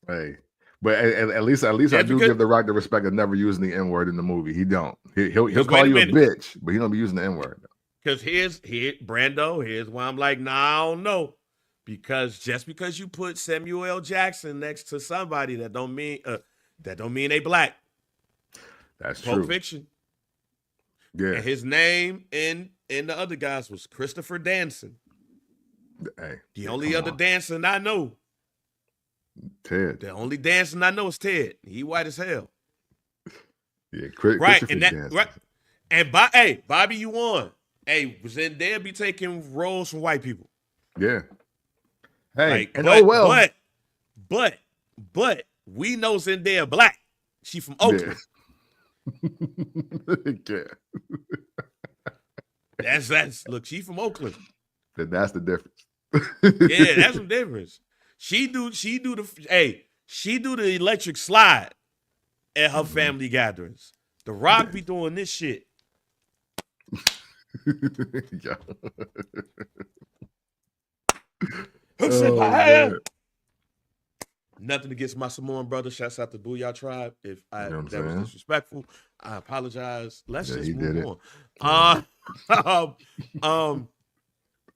hey, but at least I do give The Rock the respect of never using the N-word in the movie. He don't. He'll call you a bitch, but he don't be using the N-word. Because here's Brando. Here's why I'm like, nah, I don't know. Because just because you put Samuel L. Jackson next to somebody that don't mean they black. That's Pulp true. Fiction. Yeah. And his name in the other guys was Christopher Danson. Hey, the only other Danson I know. Ted. The only Danson I know is Ted. He white as hell. Yeah, right. And that Danson. Right. And Bobby, you won. Hey, was in there be taking roles from white people. Yeah. Hey, but we know Zendaya black. She from Oakland. Yeah. That's look, she from Oakland. That's the difference. Yeah, that's the difference. She do the electric slide at her family gatherings. The Rock be doing this shit. Yeah. Nothing against my Samoan brother. Shouts out to Booyah Tribe. If that was disrespectful, I apologize. Let's just move on.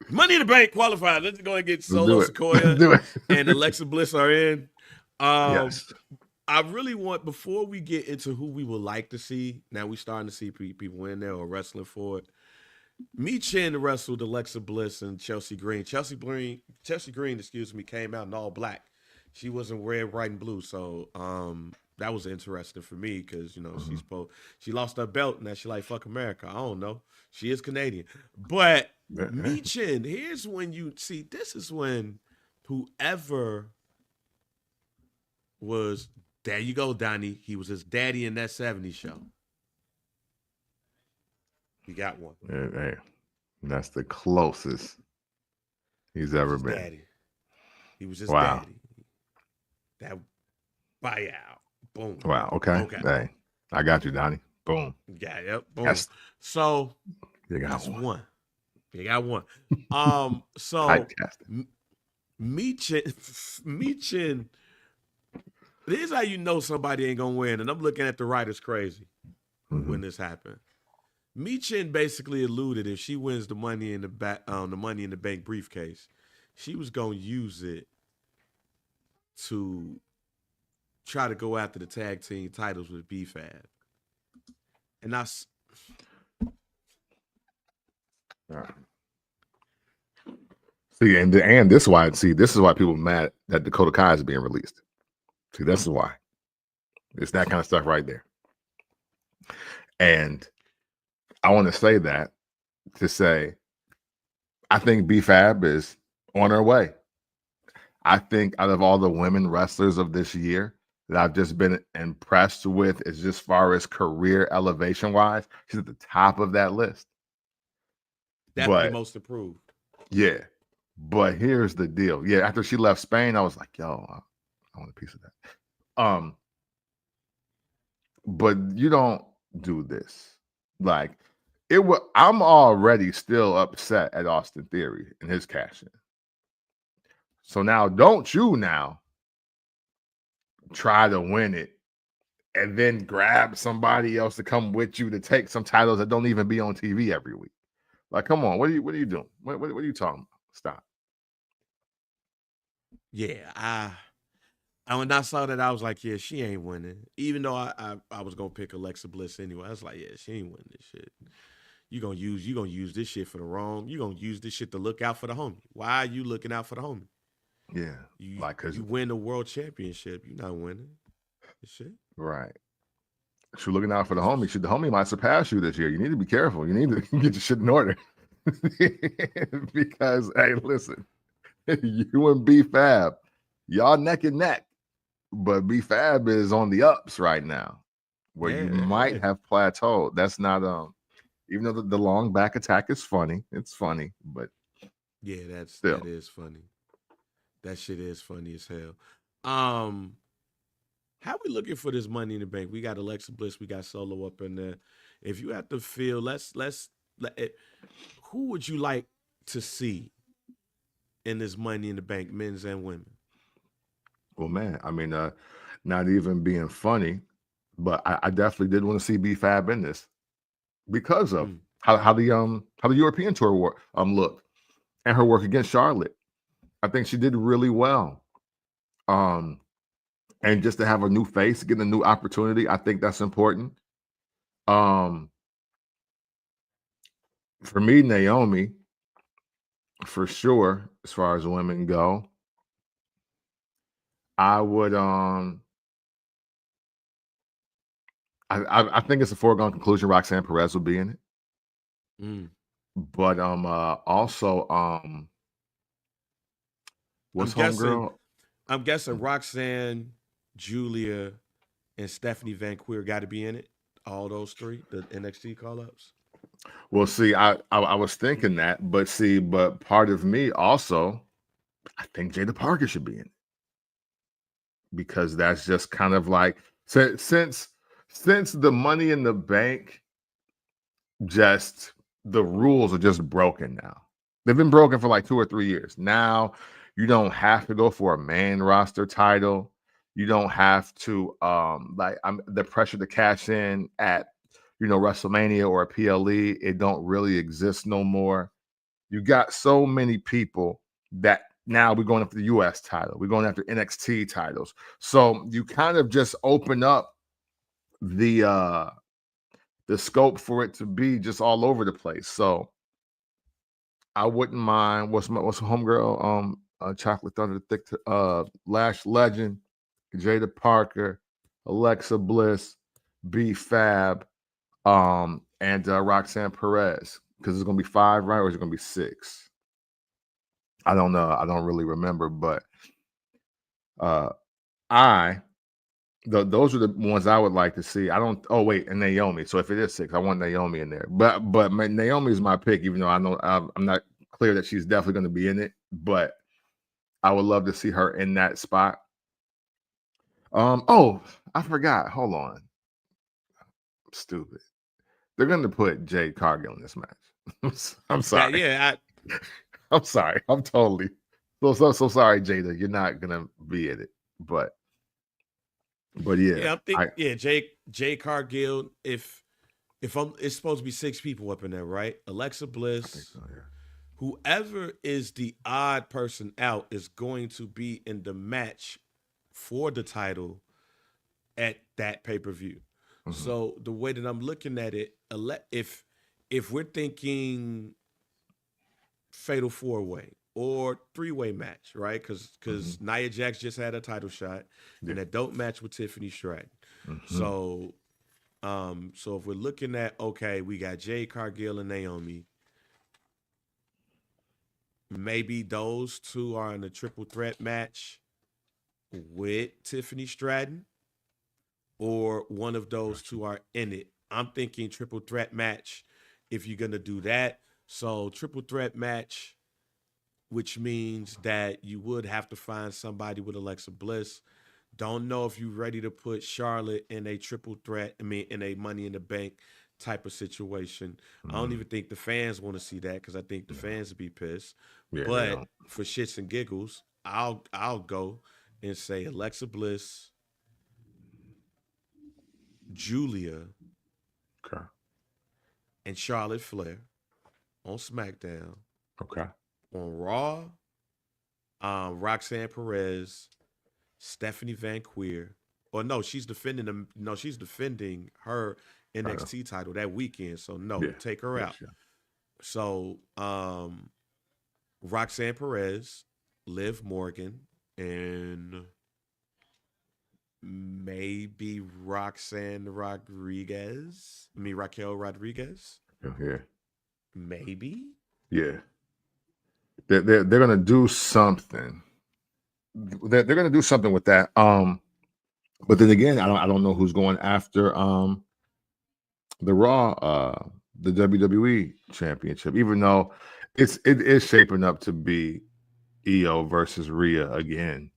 Money in the Bank qualified. Let's go and get Let's Solo do it. Sikoa Do it. and Alexa Bliss are in. Yes. I really want, before we get into who we would like to see, now we starting to see people in there or wrestling for it. Chin wrestled Alexa Bliss and Chelsea Green. Chelsea Green, came out in all black. She wasn't red, white, and blue. So that was interesting for me because, you know, she lost her belt and now she like, fuck America. I don't know. She is Canadian. But Chin, here's when you see, this is when whoever was, there you go, Donnie. He was his daddy in that 70s show. He got one. Hey, that's the closest he's ever been. Daddy. He was his daddy. That buyout. Boom. Wow. Okay. Hey, I got you, Donnie. Boom. Yeah. Yep. Boom. So you got one. You got one. So Michin. This is how you know somebody ain't gonna win. And I'm looking at the writers crazy when this happened. Michin basically alluded if she wins the Money in the Bank briefcase, she was gonna use it to try to go after the tag team titles with B-Fab. And that's see, and this is why people are mad that Dakota Kai is being released. See, this is why. It's that kind of stuff right there. And I want to say that to say, I think B-Fab is on her way. I think out of all the women wrestlers of this year that I've just been impressed with, is just far as career elevation wise, she's at the top of that list. Definitely most improved. Yeah. But here's the deal. Yeah, after she left Spain, I was like, yo, I want a piece of that. But you don't do this. Like, I'm already still upset at Austin Theory and his cash in. So now don't you now try to win it and then grab somebody else to come with you to take some titles that don't even be on TV every week. Like, come on, what are you doing? What are you talking about? Stop. Yeah, when I saw that, I was like, yeah, she ain't winning. Even though I was gonna pick Alexa Bliss anyway. I was like, yeah, she ain't winning this shit. You gonna use this shit for the wrong. You gonna use this shit to look out for the homie. Why are you looking out for the homie? Yeah, because you win the world championship, you're not winning this shit. Right. She's looking out for the homie. The homie might surpass you this year. You need to be careful. You need to get your shit in order. Because, hey, listen, you and B-Fab, y'all neck and neck. But B-Fab is on the ups right now, where you might have plateaued. That's not even though the long back attack is funny. It's funny, but yeah, that is funny. That shit is funny as hell. How we looking for this Money in the Bank? We got Alexa Bliss, we got Solo up in there. If you have to feel, who would you like to see in this Money in the Bank, men's and women? Well, man, I mean, not even being funny, but I definitely did want to see B-Fab in this because of how the European tour looked and her work against Charlotte. I think she did really well. And just to have a new face, getting a new opportunity, I think that's important. For me, Naomi, for sure, as far as women go, I would I think it's a foregone conclusion Roxanne Perez will be in it. But also what's homegirl? I'm guessing Roxanne, Julia, and Stephanie Van Queer got to be in it. All those three, the NXT call-ups. Well, see, I was thinking that, but part of me also, I think Jada Parker should be in it. Because that's just kind of like since the Money in the Bank, just the rules are just broken now. They've been broken for like 2 or 3 years. Now you don't have to go for a main roster title. You don't have to the pressure to cash in at WrestleMania or a PLE. It don't really exist no more. You got so many people that now we're going after the US title. We're going after NXT titles. So you kind of just open up the scope for it to be just all over the place. So I wouldn't mind. What's homegirl? Chocolate Thunder, Thick Lash Legend, Jada Parker, Alexa Bliss, B Fab, and Roxanne Perez. Because it's gonna be 5, right? Or is it gonna be 6? I don't know. I don't really remember, but those are the ones I would like to see. I don't. Oh wait, and Naomi. So if it is 6, I want Naomi in there. But Naomi is my pick, even though I know I'm not clear that she's definitely going to be in it. But I would love to see her in that spot. Oh, I forgot. Hold on. I'm stupid. They're going to put Jade Cargill in this match. I'm sorry. I'm sorry. I'm totally so sorry, Jada. You're not gonna be in it, but yeah. I'm thinking, Jay Cargill. If it's supposed to be 6 people up in there, right? Alexa Bliss. I think so, yeah. Whoever is the odd person out is going to be in the match for the title at that pay-per-view. Mm-hmm. So the way that I'm looking at it, if we're thinking fatal 4-way or 3-way match, right? Because Nia Jax just had a title shot and a dope match with Tiffany Stratton. Mm-hmm. So if we're looking at, okay, we got Jade Cargill and Naomi. Maybe those 2 are in a triple threat match with Tiffany Stratton, or one of those 2 are in it. I'm thinking triple threat match if you're going to do that. So triple threat match, which means that you would have to find somebody with Alexa Bliss. Don't know if you're ready to put Charlotte in a triple threat, in a Money in the Bank type of situation. I don't even think the fans want to see that, because I think the fans would be pissed. Yeah, but for shits and giggles, I'll go and say Alexa Bliss, Julia, okay, and Charlotte Flair on SmackDown. Okay. On Raw, Roxanne Perez, Stephanie Van Queer. Or no, she's defending her NXT title that weekend. So take her out. Yeah. So Roxanne Perez, Liv Morgan, and maybe Raquel Rodriguez. Yeah. Maybe. Yeah. They're gonna do something. They're gonna do something with that. But then again, I don't know who's going after the Raw, the WWE Championship, even though it is shaping up to be Io versus Rhea again.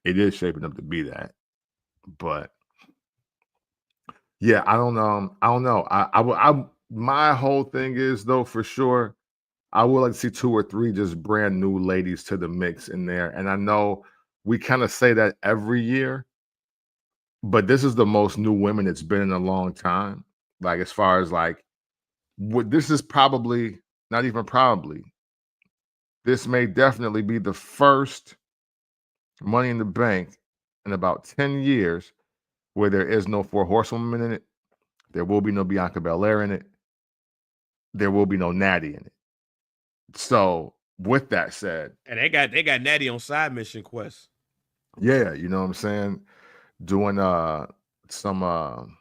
It is shaping up to be that. But yeah, I don't know. My whole thing is, though, for sure, I would like to see 2 or 3 just brand new ladies to the mix in there. And I know we kind of say that every year, but this is the most new women it's been in a long time. Like, as far as like, this is probably, not even probably, this may definitely be the first Money in the Bank in about 10 years where there is no 4 horsewomen in it. There will be no Bianca Belair in it. There will be no Natty in it. So with that said, and they got Natty on side mission quest. Yeah, you know what I'm saying? Doing some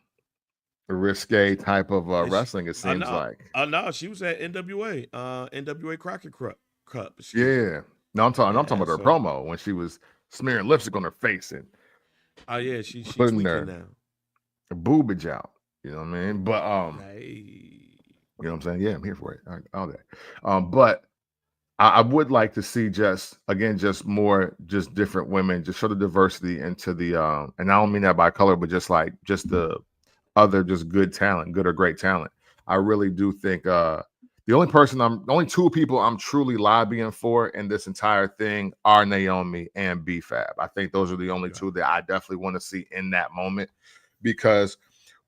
risque type of wrestling, it seems like. No, she was at NWA Crockett Cup. Yeah. No, I'm talking about her promo when she was smearing lipstick on her face and she putting her now. Boobage out. You know what I mean? But you know what I'm saying? Yeah, I'm here for it. All day. But I would like to see just more different women, just show the diversity into the and I don't mean that by color, but just the other good talent, good or great talent. I really do think the only 2 people I'm truly lobbying for in this entire thing are Naomi and B-Fab. I think those are the only 2 that I definitely want to see in that moment, because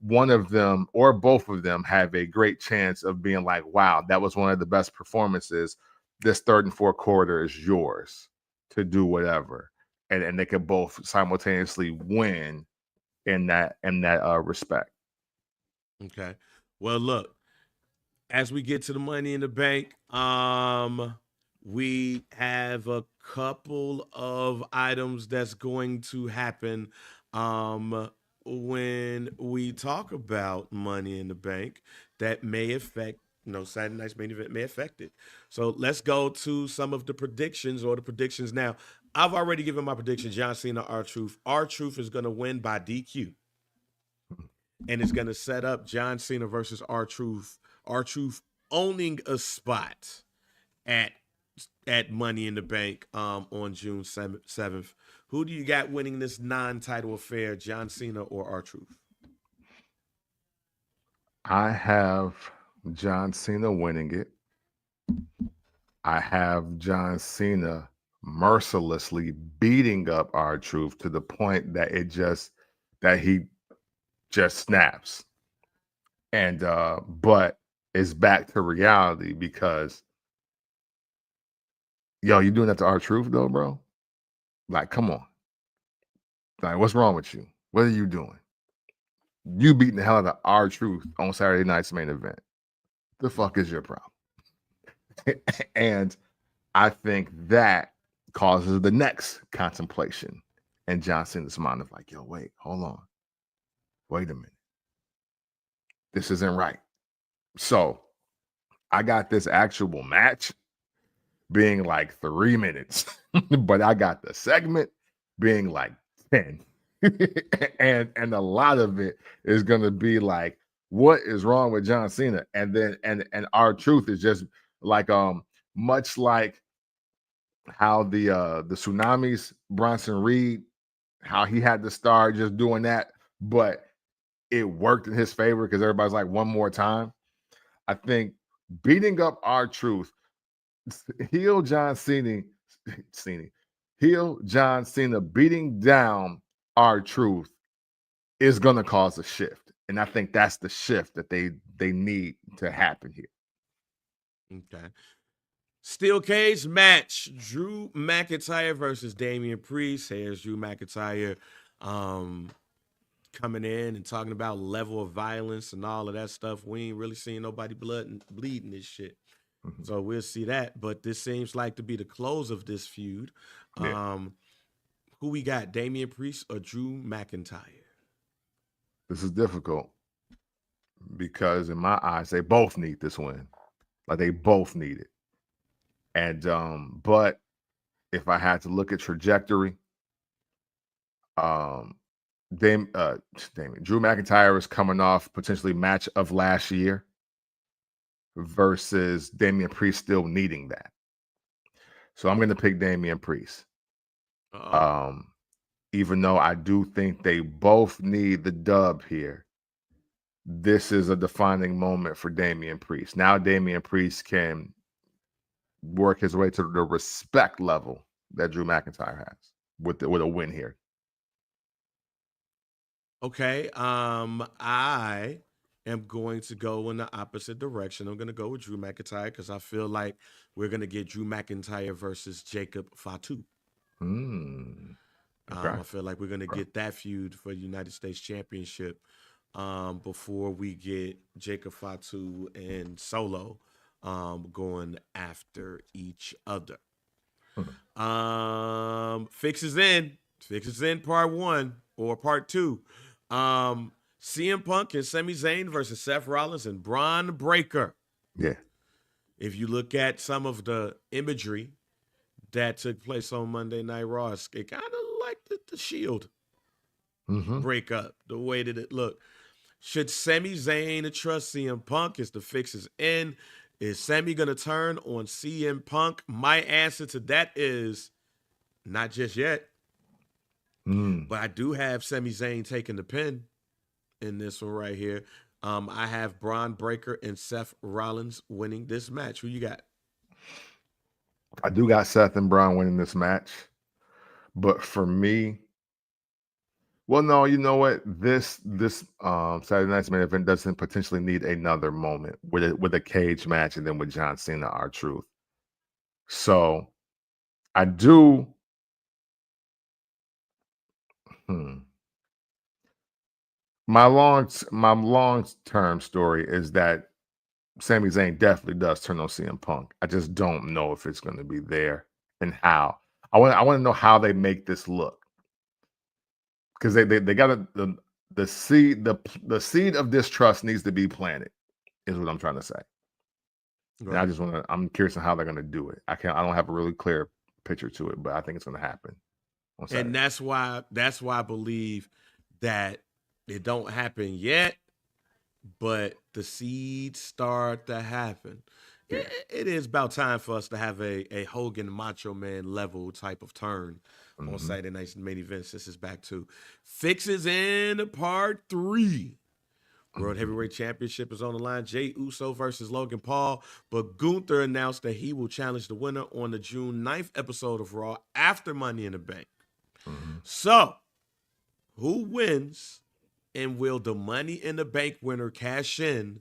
one of them or both of them have a great chance of being like, wow, that was one of the best performances. This third and fourth quarter is yours to do whatever. And they could both simultaneously win in that respect. Okay. Well, look, as we get to the Money in the Bank, we have a couple of items that's going to happen when we talk about Money in the Bank that may affect, Saturday night's main event may affect it. So let's go to some of the predictions now. I've already given my prediction. John Cena, R-Truth. R-Truth is going to win by DQ. And it's going to set up John Cena versus R-Truth. R-Truth owning a spot at Money in the Bank on June 7th. Who do you got winning this non-title affair, John Cena or R-Truth? I have John Cena winning it. I have John Cena mercilessly beating up R-Truth to the point that he just snaps. And but it's back to reality because you're doing that to R-Truth though, bro. Like, come on. Like, what's wrong with you? What are you doing? You beating the hell out of R-Truth on Saturday night's main event. The fuck is your problem? And I think that causes the next contemplation in John Cena's mind of like, yo, wait, hold on. Wait a minute. This isn't right. So I got this actual match being like 3 minutes, but I got the segment being like 10. and a lot of it is going to be like, what is wrong with John Cena? And then and R-Truth is just like much like how the Tsunamis, Bronson Reed, how he had to start just doing that, but it worked in his favor because everybody's like, one more time. I think beating up R-Truth, heel John Cena, beating down R-Truth is going to cause a shift. And I think that's the shift that they need to happen here. Okay. Steel cage match. Drew McIntyre versus Damian Priest. Here's Drew McIntyre coming in and talking about level of violence and all of that stuff. We ain't really seen nobody bleeding this shit. Mm-hmm. So we'll see that. But this seems like to be the close of this feud. Yeah. Who we got, Damian Priest or Drew McIntyre? This is difficult because in my eyes, they both need this win. Like, they both need it. And but if I had to look at trajectory, Drew McIntyre is coming off potentially match of last year versus Damian Priest still needing that. So I'm going to pick Damian Priest. Even though I do think they both need the dub here, this is a defining moment for Damian Priest. Now Damian Priest can work his way to the respect level that Drew McIntyre has with a win here. Okay, I am going to go in the opposite direction. I'm going to go with Drew McIntyre because I feel like we're going to get Drew McIntyre versus Jacob Fatu. Okay. I feel like we're going to get that feud for the United States Championship before we get Jacob Fatu and Solo going after each other. Fixes in part 1 or part 2. CM Punk and Sami Zayn versus Seth Rollins and Bron Breakker. Yeah. If you look at some of the imagery that took place on Monday Night Raw, it kind of like the Shield breakup, the way that it looked. Should Sami Zayn trust CM Punk? Is the fixes in? Is Sami going to turn on CM Punk? My answer to that is not just yet. But I do have Sami Zayn taking the pin in this one right here. I have Bron Breakker and Seth Rollins winning this match. Who you got? I do got Seth and Bron winning this match. But for me, Well, no, you know what? This Saturday night's main event doesn't potentially need another moment with a cage match and then with John Cena, R-Truth. So I do. My long term story is that Sami Zayn definitely does turn on CM Punk. I just don't know if it's going to be there and how. I want to know how they make this look, because they got the seed of distrust needs to be planted, is what I'm trying to say. Right. And I'm curious on how they're going to do it. I don't have a really clear picture to it, but I think it's going to happen. And that's why I believe that it don't happen yet, but the seeds start to happen. Yeah. It is about time for us to have a Hogan Macho Man level type of turn on Saturday night's main event. This is back to Fixes in part 3. World Heavyweight Championship is on the line. Jey Uso versus Logan Paul. But Gunther announced that he will challenge the winner on the June 9th episode of Raw after Money in the Bank. So, who wins, and will the Money in the Bank winner cash in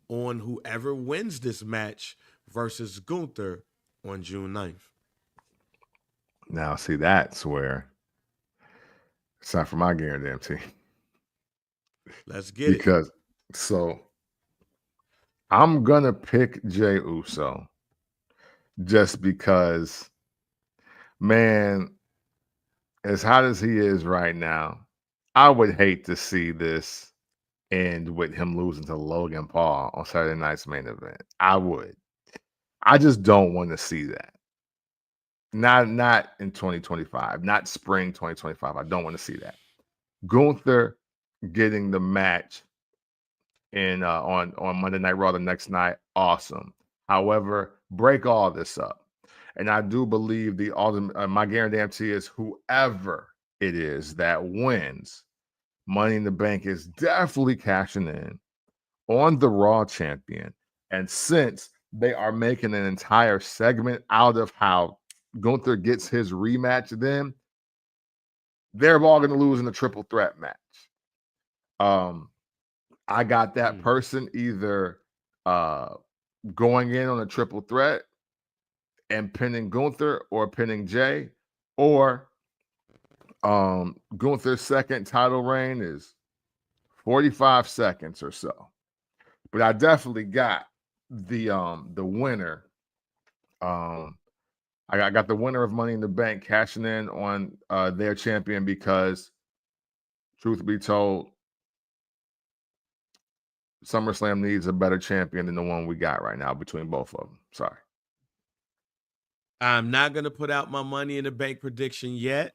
on whoever wins this match versus Gunther on June 9th? Now, see, that's where it's time for my Guaran-Damn-Tee. Let's get it. Because, so, I'm going to pick Jey Uso just because, man, as hot as he is right now, I would hate to see this end with him losing to Logan Paul on Saturday night's main event. I would. I just don't want to see that. Not in 2025, not spring 2025. I don't want to see that. Gunther getting the match in on Monday Night Raw the next night, awesome. However, break all this up. And I do believe the ultimate, my Guaran-Damn-Tee is whoever it is that wins Money in the Bank is definitely cashing in on the Raw champion. And since they are making an entire segment out of how Gunther gets his rematch, then they're all going to lose in a triple threat match. I got that person either going in on a triple threat and pinning Gunther or pinning Jey, or Gunther's second title reign is 45 seconds or so. But I definitely got the winner. I got the winner of Money in the Bank cashing in on their champion, because truth be told, SummerSlam needs a better champion than the one we got right now between both of them. Sorry. I'm not going to put out my Money in the Bank prediction yet.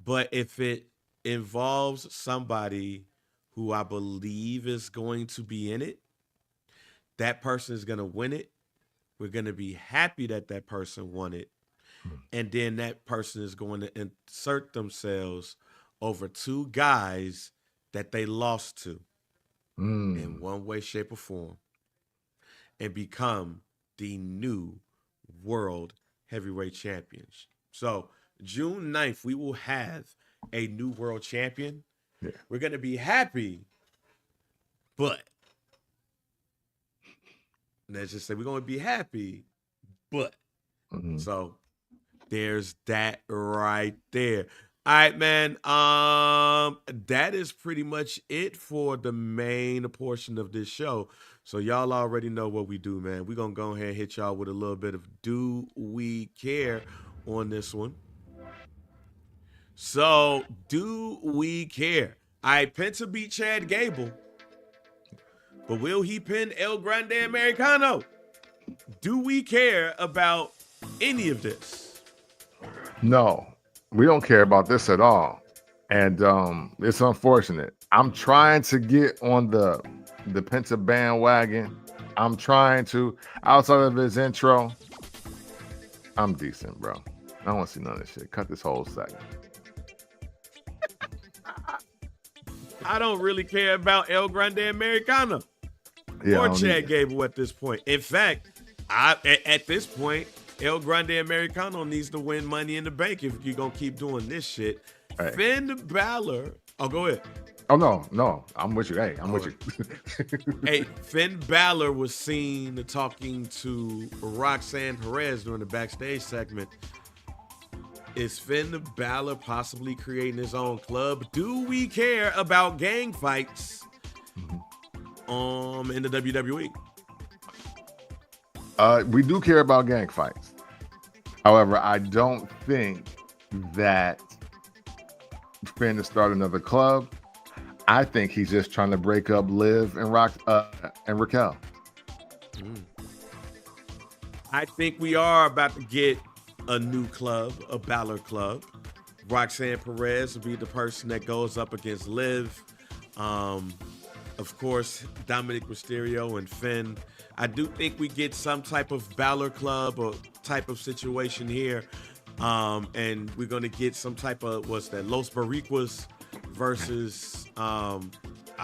But if it involves somebody who I believe is going to be in it, that person is going to win it. We're going to be happy that that person won it. And then that person is going to insert themselves over two guys that they lost to in one way, shape, or form, and become the new world heavyweight champions. So June 9th, we will have a new world champion. Yeah. We're going to be happy, but let's just say we're going to be happy, but so there's that right there. All right, man. That is pretty much it for the main portion of this show. So y'all already know what we do, man. We're going to go ahead and hit y'all with a little bit of Do We Care on this one. So, do we care? I Penta beat Chad Gable, but will he pin El Grande-Americano? Do we care about any of this? No, we don't care about this at all. And it's unfortunate. I'm trying to get on the Penta bandwagon. I'm trying to, outside of his intro, I'm decent, bro. I don't want to see none of this shit. Cut this whole segment. I don't really care about El Grande-Americano or Chad Gable at this point. In fact, at this point, El Grande-Americano needs to win Money in the Bank if you're going to keep doing this shit. Hey. Finn Balor. Oh, go ahead. Oh no, I'm with you. Hey, I'm with you. Hey, Finn Balor was seen talking to Roxanne Perez during the backstage segment. Is Finn Balor possibly creating his own club? Do we care about gang fights in the WWE? We do care about gang fights. However, I don't think that Finn to start another club. I think he's just trying to break up Liv and Raquel. I think we are about to get a new club, a Balor club. Roxanne Perez will be the person that goes up against Liv. Of course, Dominic Mysterio and Finn. I do think we get some type of Balor club or type of situation here. And we're going to get some type of, what's that, Los Boricuas versus, I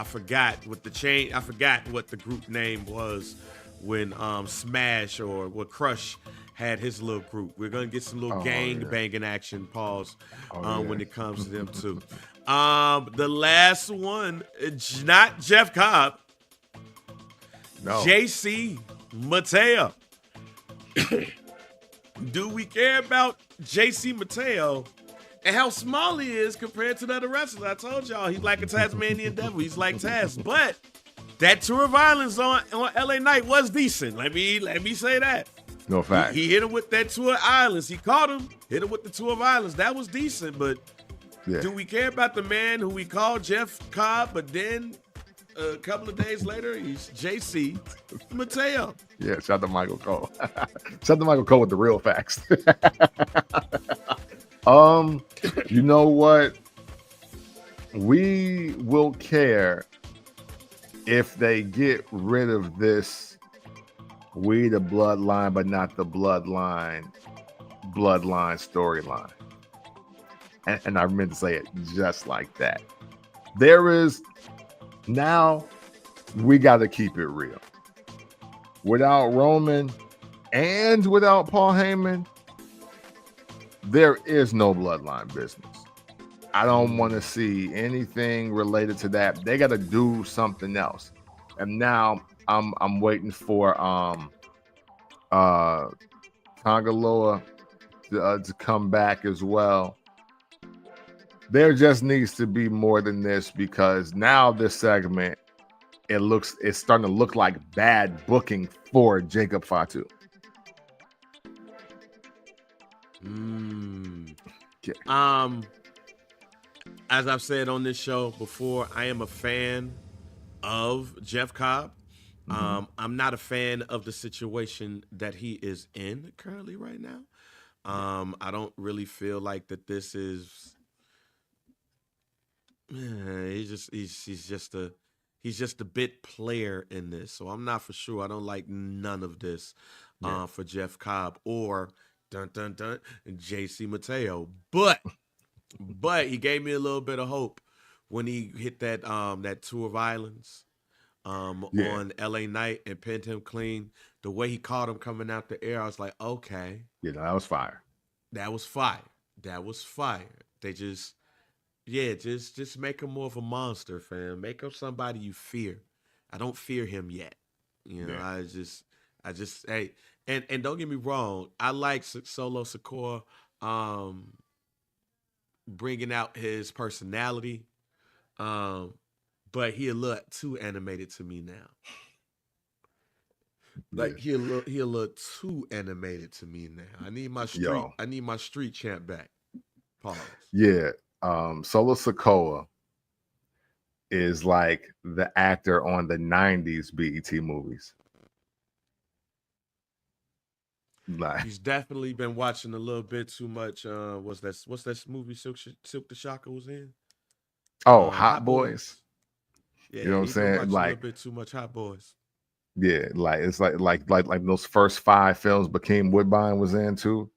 forgot what the group name was when Smash or what Crush had his little group. We're going to get some little gang banging action, when it comes to them too. The last one, not Jeff Cobb. No. JC Mateo. Do we care about JC Mateo and how small he is compared to the other wrestlers? I told y'all he's like a Tasmanian devil. He's like Taz. But that tour of violence on LA Knight was decent. Let me say that. No fact. He hit him with that tour of islands. He caught him, hit him with the tour of islands. That was decent. But do we care about the man who we call Jeff Cobb, but then a couple of days later, he's JC Mateo. Yeah, shout out to Michael Cole. Shout out to Michael Cole with the real facts. You know what? We will care if they get rid of this we the bloodline, but not the bloodline storyline. And I meant to say it just like that. There is now we got to keep it real. Without Roman and without Paul Heyman, there is no bloodline business. I don't want to see anything related to that. They got to do something else. And now I'm waiting for Tangaloa to come back as well. There just needs to be more than this, because now this segment it's starting to look like bad booking for Jacob Fatu. Okay. As I've said on this show before, I am a fan of Jeff Cobb. I'm not a fan of the situation that he is in currently right now. I don't really feel like that this is. He's just a bit player in this, so I'm not for sure. I don't like none of this for Jeff Cobb or JC Mateo, but he gave me a little bit of hope when he hit that that tour of islands on LA Knight and pinned him clean. The way he caught him coming out the air, I was like, okay, that was fire. That was fire. They just make him more of a monster, fam. Make him somebody you fear. I don't fear him yet. I just hey, and don't get me wrong, I like Solo Sikoa bringing out his personality, but he a little too animated to me now. Like he a little too animated to me now. I need my street champ back. Pause. Yeah. Solo Sikoa is like the actor on the 90s BET movies. Like, he's definitely been watching a little bit too much. What's that movie Silk the Shocker was in? Oh, Hot Boys. Yeah, you know what I'm saying? Like a little bit too much Hot Boys. Yeah, like it's like those first 5 films Bokeem Woodbine was in too.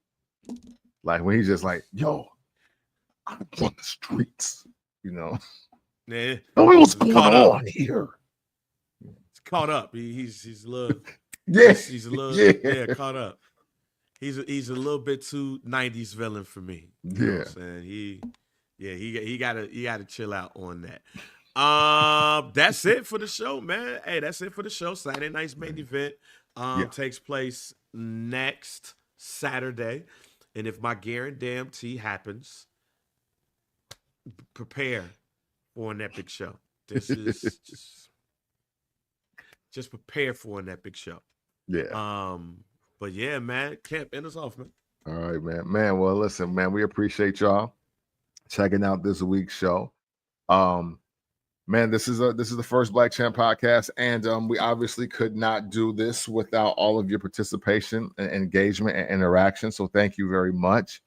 Like when he's just like, yo, I'm on the streets, Yeah. Oh, what's going on here? It's caught up. He's a little he's a little caught up. He's a little bit too 90s villain for me. You know what I'm saying? Yeah, he gotta chill out on that. That's it for the show, man. Hey, that's it for the show. Saturday night's main event takes place next Saturday. And if my Guaran-Damn-Tee happens, prepare for an epic show. This is just prepare for an epic show. Yeah. But yeah, man, Camp, end us off, man. All right, man. Well, listen, man, we appreciate y'all checking out this week's show. Man, this is the first Black Champ podcast, and we obviously could not do this without all of your participation and engagement and interaction. So thank you very much.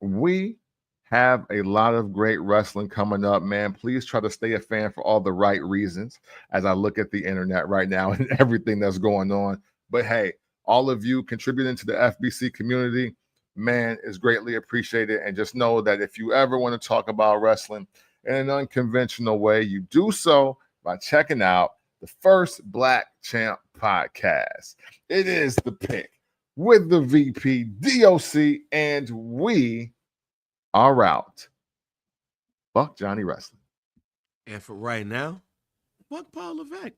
We have a lot of great wrestling coming up, man. Please try to stay a fan for all the right reasons as I look at the internet right now and everything that's going on. But hey, all of you contributing to the FBC community, man, is greatly appreciated. And just know that if you ever want to talk about wrestling in an unconventional way, you do so by checking out the first Black Champ podcast. It is the pick with the VP, DOC, and we are out. Fuck Johnny Wrestling. And for right now, fuck Paul Levesque.